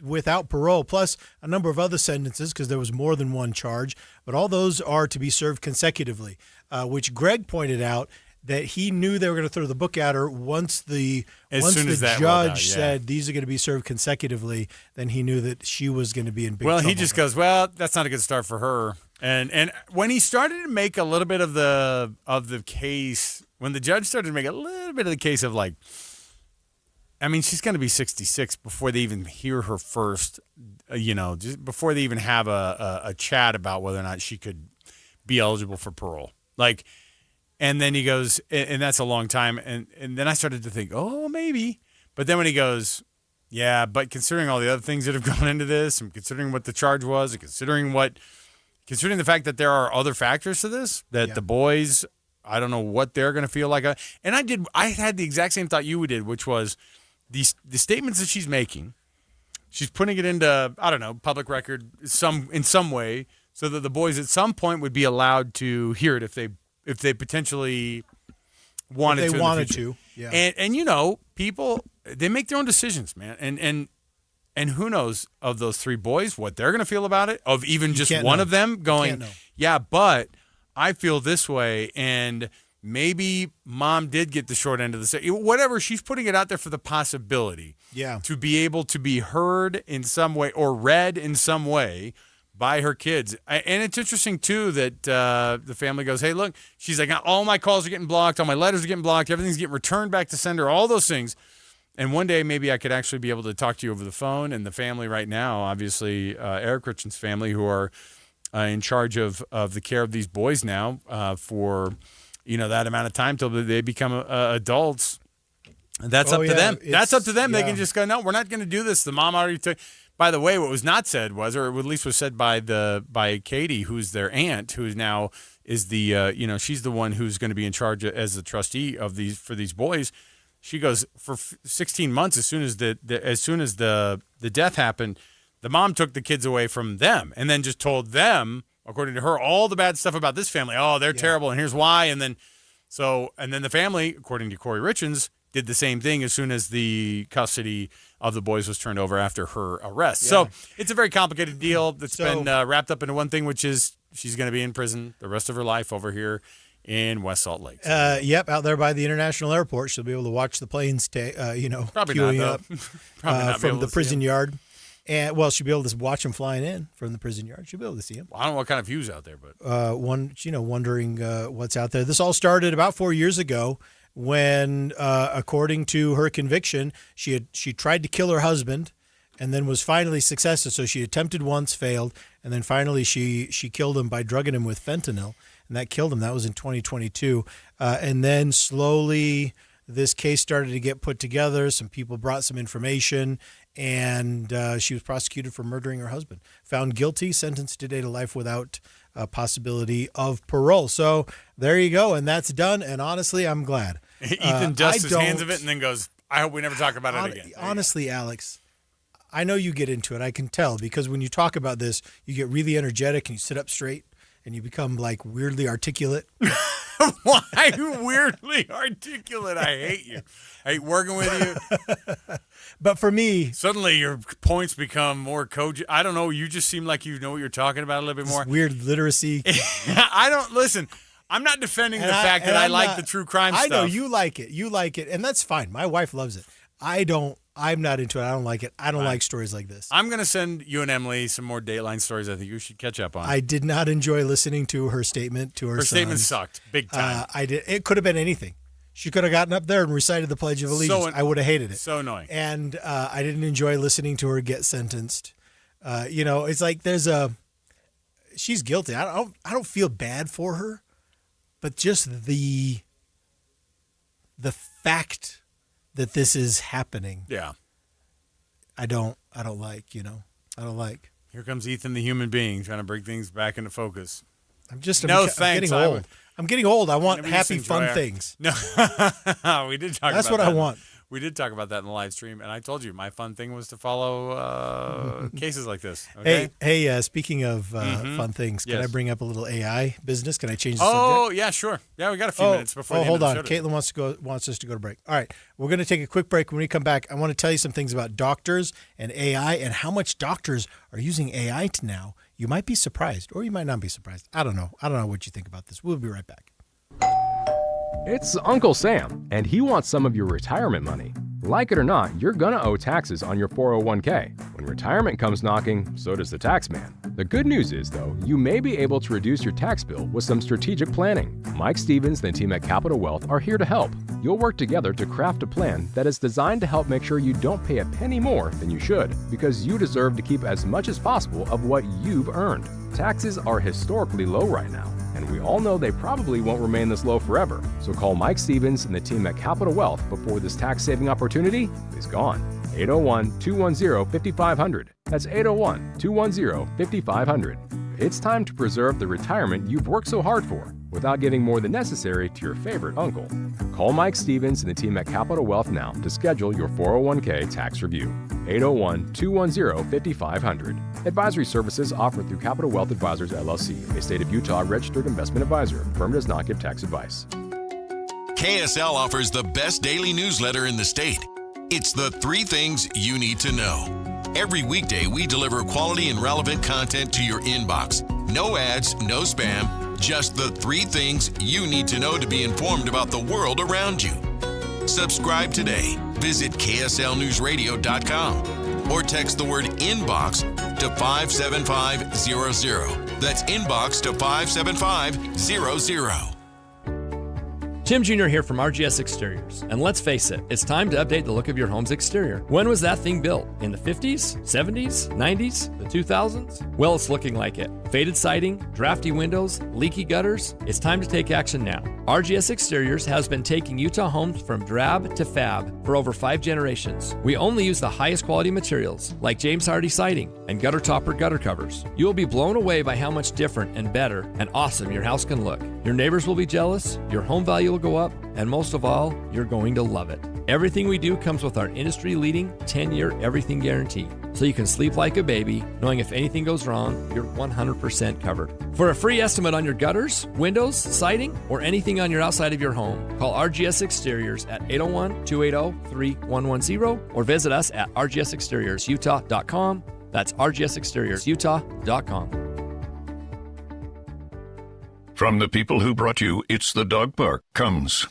without parole, plus a number of other sentences, because there was more than one charge. But all those are to be served consecutively, which Greg pointed out that he knew they were going to throw the book at her once the judge said these are going to be served consecutively. Then he knew that she was going to be in big trouble. Well, he just goes, well, that's not a good start for her. And when he started to make a little bit of the case, when the judge started to make a little bit of the case of like, I mean, she's going to be 66 before they even hear her first, just before they even have a chat about whether or not she could be eligible for parole. Like. And then he goes, and that's a long time. And then I started to think, oh, maybe. But then when he goes, yeah, but considering all the other things that have gone into this, and considering what the charge was, and considering the fact that there are other factors to this, that the boys, I don't know what they're going to feel like. And I had the exact same thought you did, which was the statements that she's making, she's putting it into, I don't know, public record in some way, so that the boys at some point would be allowed to hear it if they potentially wanted to. Yeah. And people, they make their own decisions, man. And who knows of those 3 boys, what they're going to feel about it, of even just one of them going, yeah, but I feel this way, and maybe mom did get the short end of the stick. Whatever, she's putting it out there for the possibility to be able to be heard in some way or read in some way by her kids. And it's interesting, too, that the family goes, hey, look, she's like, all my calls are getting blocked, all my letters are getting blocked, everything's getting returned back to sender, all those things. And one day maybe I could actually be able to talk to you over the phone. And the family right now, obviously, Eric Richins' family, who are in charge of the care of these boys now for, that amount of time till they become adults. That's up to them. That's up to them. They can just go, no, we're not going to do this. The mom already took. By the way, what was not said was, or at least was said by Katie, who's their aunt, who now is the she's the one who's going to be in charge as the trustee of for these boys. She goes, for 16 months, as soon as the death happened, the mom took the kids away from them and then just told them, according to her, all the bad stuff about this family. Oh, they're terrible, and here's why. And then the family, according to Kouri Richins, did the same thing as soon as the custody of the boys was turned over after her arrest. Yeah. So it's a very complicated deal that's been wrapped up into one thing, which is she's going to be in prison the rest of her life over here in West Salt Lake. Yep, out there by the international airport. She'll be able to watch the planes, queuing up from the prison yard. And she'll be able to watch them flying in from the prison yard. She'll be able to see them. Well, I don't know what kind of views out there, but wondering what's out there. This all started about 4 years ago, when, according to her conviction, she tried to kill her husband and then was finally successful. So she attempted once, failed, and then finally she killed him by drugging him with fentanyl, and that killed him. That was in 2022. And then slowly this case started to get put together. Some people brought some information, and she was prosecuted for murdering her husband. Found guilty, sentenced today to life without possibility of parole. So there you go, and that's done. And honestly, I'm glad. Ethan dusts his hands of it and then goes, I hope we never talk about it again. Honestly, Alex, I know you get into it. I can tell, because when you talk about this, you get really energetic and you sit up straight and you become like weirdly articulate. Why weirdly articulate? I hate you. I hate working with you. But for me, suddenly your points become more cogent. I don't know. You just seem like you know what you're talking about a little bit more. Weird literacy. I don't listen. I'm not defending the fact that I like the true crime stuff. I know you like it. You like it, and that's fine. My wife loves it. I don't. I'm not into it. I don't like it. I don't like stories like this. I'm going to send you and Emily some more Dateline stories I think you should catch up on. I did not enjoy listening to her statement to her son. Her statement sucked big time. I did. It could have been anything. She could have gotten up there and recited the Pledge of Allegiance. I would have hated it. So annoying. And I didn't enjoy listening to her get sentenced. It's like she's guilty. I don't feel bad for her, but just the fact that this is happening. Yeah. I don't like. I don't like. Here comes Ethan, the human being, trying to bring things back into focus. I'm thanks. Getting old. I'm getting old. I want happy, fun things. No, we did talk. That's about what that. I want. We did talk about that in the live stream, and I told you my fun thing was to follow cases like this. Okay? Hey! Speaking of fun things, can I bring up a little AI business? Can I change the subject? Oh, yeah, sure. Yeah, we got a few minutes before. Hold on. Caitlin wants us to go to break. All right, we're going to take a quick break. When we come back, I want to tell you some things about doctors and AI and how much doctors are using AI now. You might be surprised, or you might not be surprised. I don't know. I don't know what you think about this. We'll be right back. It's Uncle Sam, and he wants some of your retirement money. Like it or not, you're gonna owe taxes on your 401k. When retirement comes knocking, so does the tax man. The good news is, though, you may be able to reduce your tax bill with some strategic planning. Mike Stevens and the team at Capital Wealth are here to help. You'll work together to craft a plan that is designed to help make sure you don't pay a penny more than you should, because you deserve to keep as much as possible of what you've earned. Taxes are historically low right now, and we all know they probably won't remain this low forever. So call Mike Stevens and the team at Capital Wealth before this tax-saving opportunity is gone. 801-210-5500. That's 801-210-5500. It's time to preserve the retirement you've worked so hard for without giving more than necessary to your favorite uncle. Call Mike Stevens and the team at Capital Wealth now to schedule your 401k tax review. 801-210-5500. Advisory services offered through Capital Wealth Advisors, LLC, a state of Utah registered investment advisor. Firm does not give tax advice. KSL offers the best daily newsletter in the state. It's the 3 things you need to know. Every weekday, we deliver quality and relevant content to your inbox. No ads, no spam, just the 3 things you need to know to be informed about the world around you. Subscribe today. Visit KSLNewsRadio.com or text the word inbox to 57500. That's inbox to 57500. Tim Jr. here from RGS Exteriors. And let's face it, it's time to update the look of your home's exterior. When was that thing built? In the 50s, 70s, 90s, the 2000s? Well, it's looking like it. Faded siding, drafty windows, leaky gutters. It's time to take action now. RGS Exteriors has been taking Utah homes from drab to fab for over 5 generations. We only use the highest quality materials like James Hardie siding and gutter topper gutter covers. You will be blown away by how much different and better and awesome your house can look. Your neighbors will be jealous, your home value will go up, and most of all, you're going to love it. Everything we do comes with our industry-leading 10-year everything guarantee, so you can sleep like a baby, knowing if anything goes wrong, you're 100% covered. For a free estimate on your gutters, windows, siding, or anything on your outside of your home, call RGS Exteriors at 801-280-3110 or visit us at rgsexteriorsutah.com. That's rgsexteriorsutah.com. From the people who brought you It's the Dog Park comes.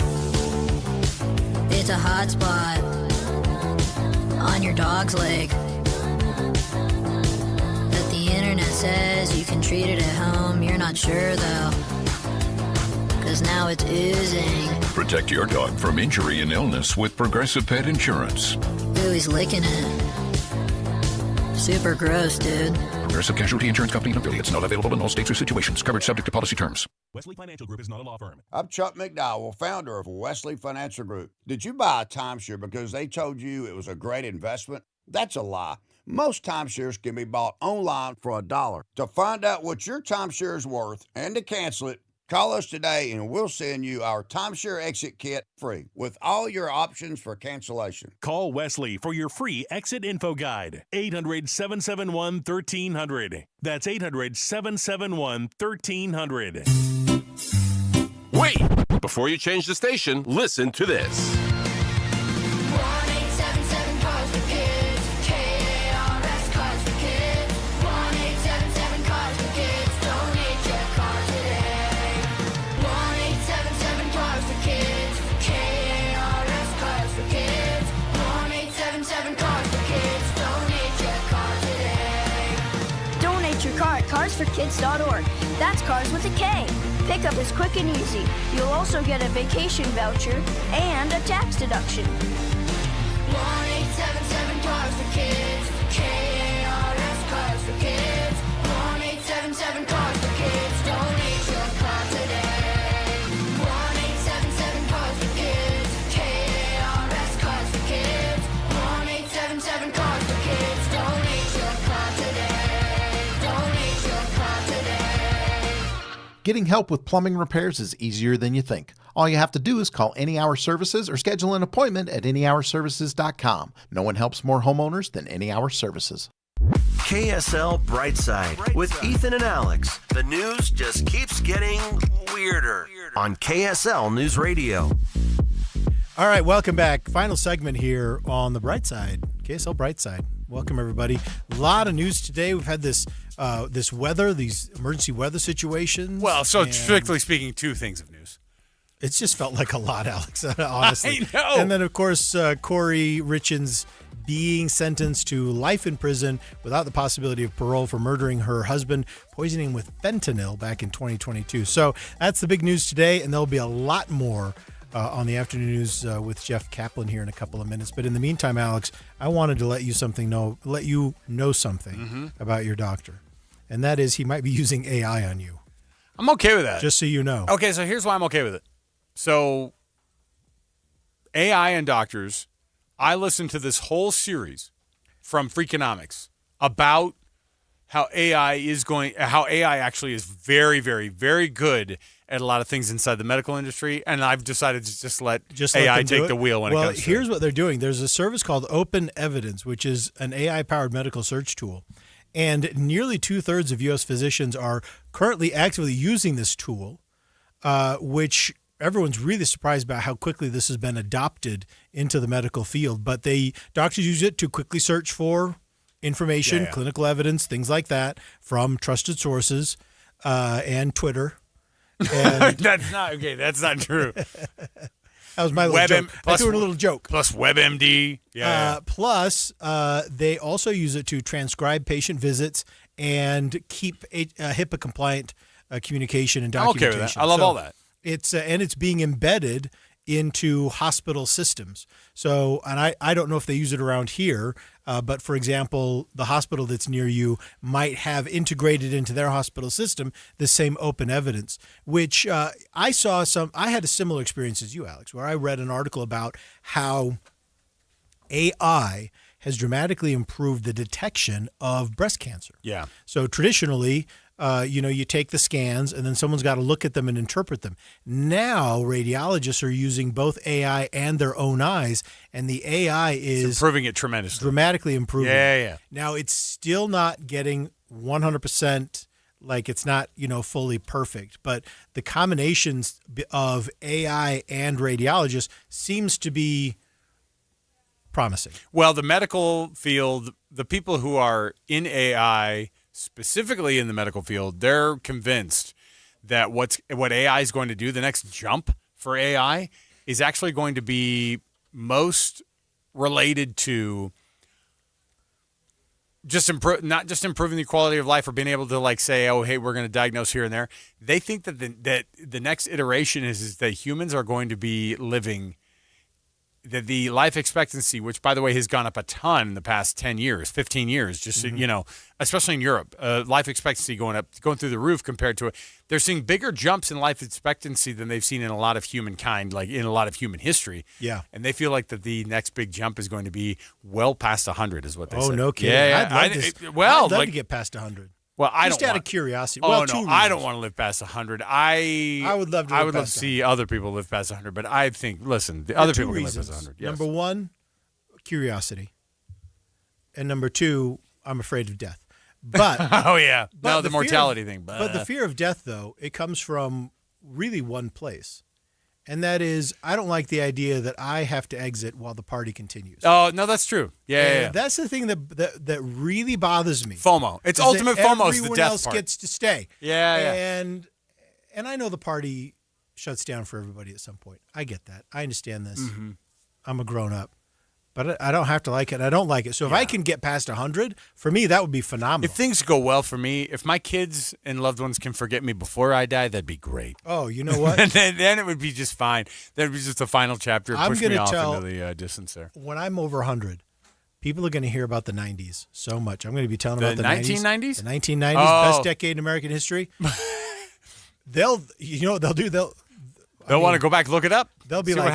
It's a hot spot on your dog's leg that the internet says you can treat it at home. You're not sure though, 'cause now it's oozing. Protect your dog from injury and illness with Progressive Pet Insurance. Ooh, he's licking it. super gross, dude. Progressive Casualty Insurance Company and affiliates. Not available in all states or situations. Coverage subject to policy terms. Wesley Financial Group is not a law firm. I'm Chuck McDowell, founder of Wesley Financial Group. Did you buy a timeshare because they told you it was a great investment? That's a lie. Most timeshares can be bought online for $1. To find out what your timeshare is worth and to cancel it, call us today and we'll send you our timeshare exit kit free with all your options for cancellation. Call Wesley for your free exit info guide. 800-771-1300. That's 800-771-1300. Wait! Before you change the station, listen to this. 1-877 Cars for Kids. KARS Cars for Kids. 1-877 Cars for Kids. Donate your car today. 1-877 Cars for Kids. KARS Cars for Kids. 1-877 Cars for Kids. Donate your car today. Donate your car at carsforkids.org. That's cars with a K. Pickup is quick and easy. You'll also get a vacation voucher and a tax deduction. 1-877 Cars for Kids. KARS Cars for Kids. 1-877 Cars for Kids. Donate your car today. 1-877 Cars for Kids. KARS Cars for Kids. 1-877 Cars for Kids. Donate your car today. Donate your car today. Getting help with plumbing repairs is easier than you think. All you have to do is call Any Hour Services or schedule an appointment at anyhourservices.com. No one helps more homeowners than Any Hour Services. KSL Brightside with Ethan and Alex. The news just keeps getting weirder on KSL News Radio. All right, welcome back. Final segment here on the Bright Side, KSL Brightside. Welcome, everybody. A lot of news today. We've had this weather, these emergency weather situations. Well, so strictly speaking, two things of news. It's just felt like a lot, Alex, honestly. I know. And then, of course, Kouri Richins being sentenced to life in prison without the possibility of parole for murdering her husband, poisoning with fentanyl back in 2022. So that's the big news today, and there'll be a lot more on the afternoon news with Jeff Kaplan here in a couple of minutes. But in the meantime, Alex, I wanted to let you know something about your doctor, and that is he might be using AI on you. I'm okay with that. Just so you know. Okay, so here's why I'm okay with it. So AI and doctors, I listened to this whole series from Freakonomics about how AI actually is very, very, very good at a lot of things inside the medical industry, and I've decided to just let AI take the wheel when it comes to it. Well, here's what they're doing. There's a service called Open Evidence, which is an AI-powered medical search tool, and nearly 2/3 of U.S. physicians are currently actively using this tool, which everyone's really surprised about how quickly this has been adopted into the medical field. But doctors use it to quickly search for information, clinical evidence, things like that from trusted sources and Twitter. And That's not true. That was my little joke. I threw in a little joke. Plus WebMD. Plus, they also use it to transcribe patient visits and keep HIPAA-compliant communication and documentation. I'm okay with that. I love all that. It's being embedded into hospital systems. So, and I don't know if they use it around here, but for example, the hospital that's near you might have integrated into their hospital system the same Open Evidence, which I had a similar experience as you, Alex, where I read an article about how AI has dramatically improved the detection of breast cancer. Yeah. So traditionally, you take the scans and then someone's got to look at them and interpret them. Now, radiologists are using both AI and their own eyes, and the AI is improving it tremendously. Dramatically improving. Yeah. Now, it's still not getting 100%, like it's not, fully perfect, but the combinations of AI and radiologists seems to be promising. Well, the medical field, the people who are in AI, specifically in the medical field, they're convinced that what AI is going to do, the next jump for AI, is actually going to be most related to not just improving the quality of life or being able to say, oh, hey, we're going to diagnose here and there. They think that the next iteration is that humans are going to be living the life expectancy, which, by the way, has gone up a ton in the past 10 years, 15 years, just, especially in Europe, life expectancy going through the roof compared to it. They're seeing bigger jumps in life expectancy than they've seen in a lot of humankind, like in a lot of human history. Yeah. And they feel like that the next big jump is going to be well past 100 is what they say. Oh, no kidding. Yeah, I'd love to get past 100. Well, I just don't out want, of curiosity. Oh, well, no, I don't want to live past 100. I would love to. I would love to see other people live past 100, but I think, listen, the other people can live past 100. Yes. Number one, curiosity, and number two, I'm afraid of death. But oh yeah, but the mortality thing. But the fear of death, though, it comes from really one place. And that is, I don't like the idea that I have to exit while the party continues. Oh, no, that's true. Yeah. That's the thing that really bothers me. FOMO. It's ultimate FOMO is the death part. Everyone else gets to stay. Yeah. And I know the party shuts down for everybody at some point. I get that. I understand this. Mm-hmm. I'm a grown-up. But I don't have to like it. I don't like it. So if I can get past 100, for me, that would be phenomenal. If things go well for me, if my kids and loved ones can forget me before I die, that'd be great. Oh, you know what? And then it would be just fine. That would be just the final chapter. Push me off into the distance there. When I'm over 100, people are going to hear about the 90s so much. I'm going to be telling them about the 1990s? The 1990s, best decade in American history. They'll want to go back and look it up. They'll be like,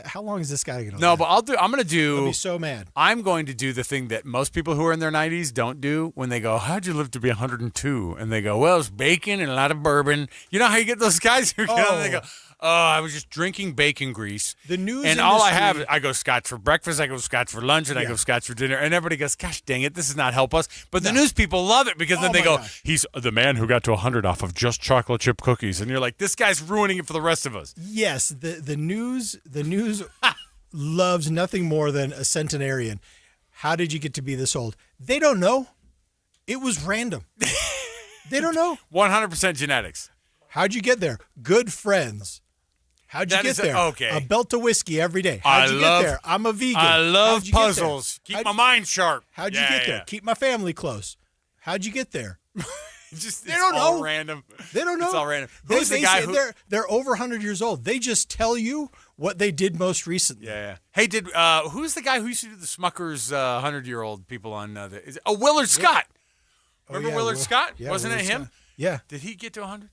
how long is this guy going to live? No, but I'm going to do. They'll be so mad. I'm going to do the thing that most people who are in their 90s don't do when they go, how'd you live to be 102? And they go, well, it's bacon and a lot of bourbon. You know how you get those guys who get on, they go, oh, I was just drinking bacon grease. The news and all I have, I go scotch for breakfast, I go scotch for lunch, and I go scotch for dinner. And everybody goes, gosh dang it, this does not help us. But the news people love it because then they go, he's the man who got to 100 off of just chocolate chip cookies. And you're like, this guy's ruining it for the rest of us. Yes, the news loves nothing more than a centenarian. How did you get to be this old? They don't know. It was random. They don't know. 100% genetics. How'd you get there? Good friends. How'd you get there? Okay. A belt of whiskey every day. How'd you get there? I'm a vegan. I love puzzles. Keep my mind sharp. How'd you get there? Keep my family close. How'd you get there? They don't know. Random. They don't know. It's all random. Who's the guy who they're over 100 years old? They just tell you what they did most recently. Yeah. Hey, who's the guy who used to do the Smucker's 100-year-old people on? Willard Scott. Remember Willard Scott? Yeah, Wasn't it him? Scott. Yeah. Did he get to 100?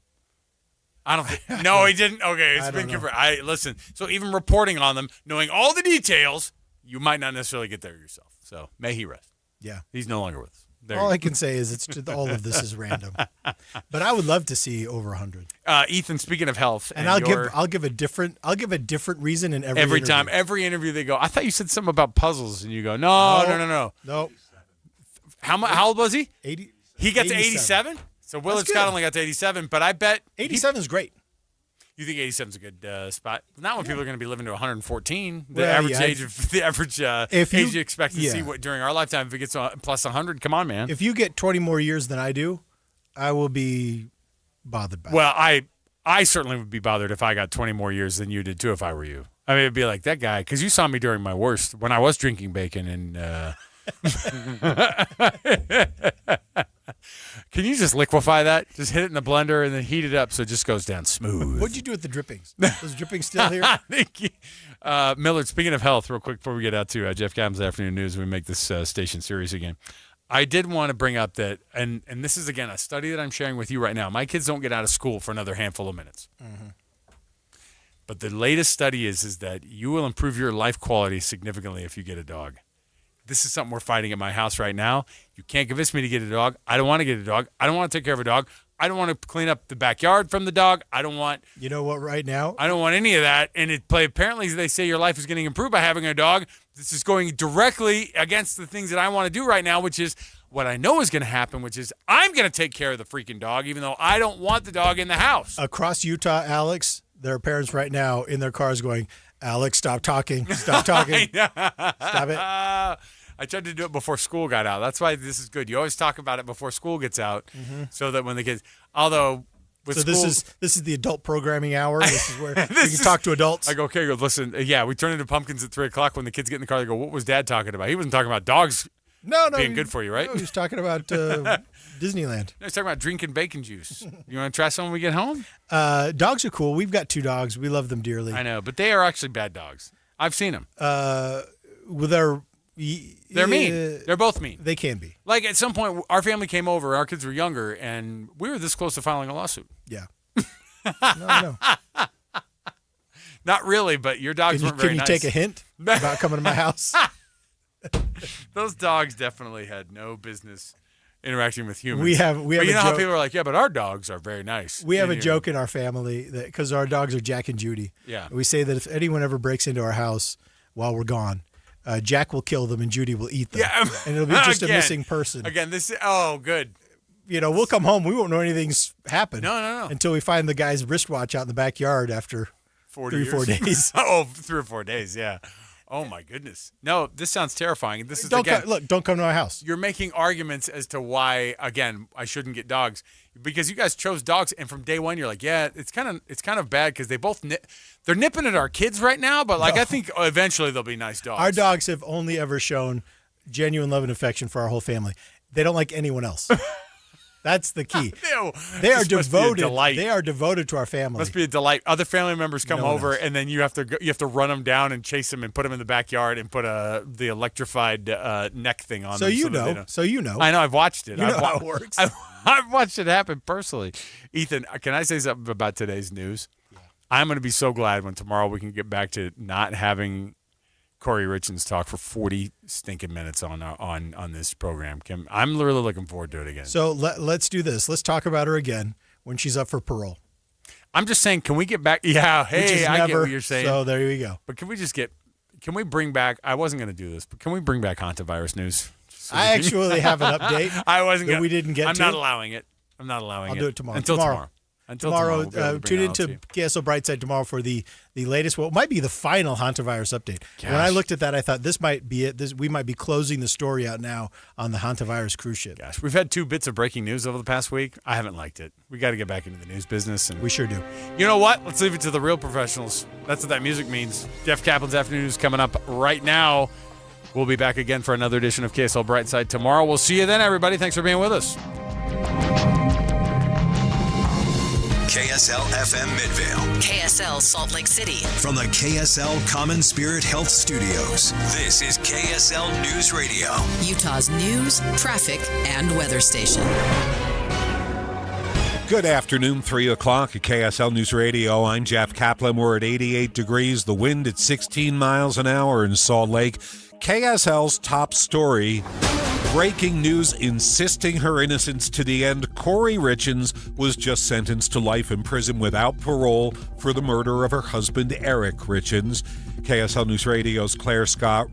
I don't think. No, he didn't. Okay, it's been confirmed. Listen. So even reporting on them, knowing all the details, you might not necessarily get there yourself. So may he rest. Yeah. He's no longer with us. All I can say is it's just, all of this is random. But I would love to see over 100. Ethan, speaking of health, and I'll give a different reason in every interview. Time, every interview they go, I thought you said something about puzzles, and you go, no. How old was he? 80. He got to 87. So Willard Scott only got to 87, but I bet 87 is great. You think 87 is a good spot? Not when people are going to be living to 114. The average age expectancy during our lifetime, if it gets plus 100, come on, man. If you get 20 more years than I do, I will be bothered by it. Well, I certainly would be bothered if I got 20 more years than you did, too, if I were you. I mean, it'd be like that guy, because you saw me during my worst, when I was drinking bacon and... Can you just liquefy that? Just hit it in the blender and then heat it up so it just goes down smooth. What'd you do with the drippings? Those drippings still here? Thank you. Millard, speaking of health, real quick before we get out to Jeff Gabb's Afternoon News, we make this station serious again. I did want to bring up that, and this is, again, a study that I'm sharing with you right now. My kids don't get out of school for another handful of minutes. Mm-hmm. But the latest study is that you will improve your life quality significantly if you get a dog. This is something we're fighting at my house right now. You can't convince me to get a dog. I don't want to get a dog. I don't want to take care of a dog. I don't want to clean up the backyard from the dog. I don't want... You know what, right now? I don't want any of that. And apparently they say your life is getting improved by having a dog. This is going directly against the things that I want to do right now, which is what I know is going to happen, which is I'm going to take care of the freaking dog, even though I don't want the dog in the house. Across Utah, Alex, there are parents right now in their cars going, Alex, stop talking. Stop talking. Stop it. I tried to do it before school got out. That's why this is good. You always talk about it before school gets out, so that when the kids, although with school, this is the adult programming hour. This is where you can talk to adults. I go, okay, listen, we turn into pumpkins at 3:00 when the kids get in the car. They go, what was Dad talking about? He wasn't talking about dogs. Being good for you, right? No, he was talking about Disneyland. No, he's talking about drinking bacon juice. You want to try some when we get home? Dogs are cool. We've got 2 dogs. We love them dearly. I know, but they are actually bad dogs. I've seen them. They're mean. They're both mean. They can be. Like at some point, our family came over. Our kids were younger, and we were this close to filing a lawsuit. Yeah. No. Not really, but your dogs weren't very nice. Can you take a hint about coming to my house? Those dogs definitely had no business interacting with humans. We have but you know a how joke. people are like, yeah, but our dogs are very nice. We have a joke in our family that because our dogs are Jack and Judy. Yeah. We say that if anyone ever breaks into our house while we're gone, Jack will kill them and Judy will eat them. Yeah. And it'll be just a missing person. Again, good. We'll come home. We won't know anything's happened. No. Until we find the guy's wristwatch out in the backyard after 3 or 4 days. 3 or 4 days, yeah. Oh, my goodness. No, this sounds terrifying. This is don't come to my house. You're making arguments as to why, again, I shouldn't get dogs. Because you guys chose dogs, and from day one, you're like, yeah, it's kind of bad because they both they're nipping at our kids right now, but I think eventually they'll be nice dogs. Our dogs have only ever shown genuine love and affection for our whole family. They don't like anyone else. That's the key. They are devoted. They are devoted to our family. Must be a delight. Other family members come over, and then you have to run them down and chase them and put them in the backyard and put the electrified neck thing on them. So you know. I know. I've watched it. You know how it works. I've watched it happen personally. Ethan, can I say something about today's news? Yeah. I'm going to be so glad when tomorrow we can get back to not having Kouri Richins talk for 40 stinking minutes on this program. Kim, I'm really looking forward to it again. So let's do this. Let's talk about her again when she's up for parole. I'm just saying, can we get back? Yeah, hey, I get what you're saying. So there you go. But can we bring back, I wasn't going to do this, but can we bring back hantavirus news? I actually have an update we didn't get to. I'm not allowing it. I'll do it tomorrow. Until tomorrow. Tomorrow, tune into KSL Brightside tomorrow for the latest, what might be the final hantavirus update. Gosh. When I looked at that, I thought this might be it. We might be closing the story out now on the hantavirus cruise ship. Gosh, we've had 2 bits of breaking news over the past week. I haven't liked it. We got to get back into the news business. And we sure do. You know what? Let's leave it to the real professionals. That's what that music means. Jeff Kaplan's Afternoon News coming up right now. We'll be back again for another edition of KSL Brightside tomorrow. We'll see you then, everybody. Thanks for being with us. KSL FM Midvale. KSL Salt Lake City. From the KSL Common Spirit Health Studios, this is KSL News Radio. Utah's news, traffic, and weather station. Good afternoon, 3 o'clock at KSL News Radio. I'm Jeff Kaplan. We're at 88 degrees. The wind at 16 miles an hour in Salt Lake. KSL's top story. Breaking news insisting her innocence to the end. Kouri Richins was just sentenced to life in prison without parole for the murder of her husband, Eric Richins. KSL News Radio's Claire Scott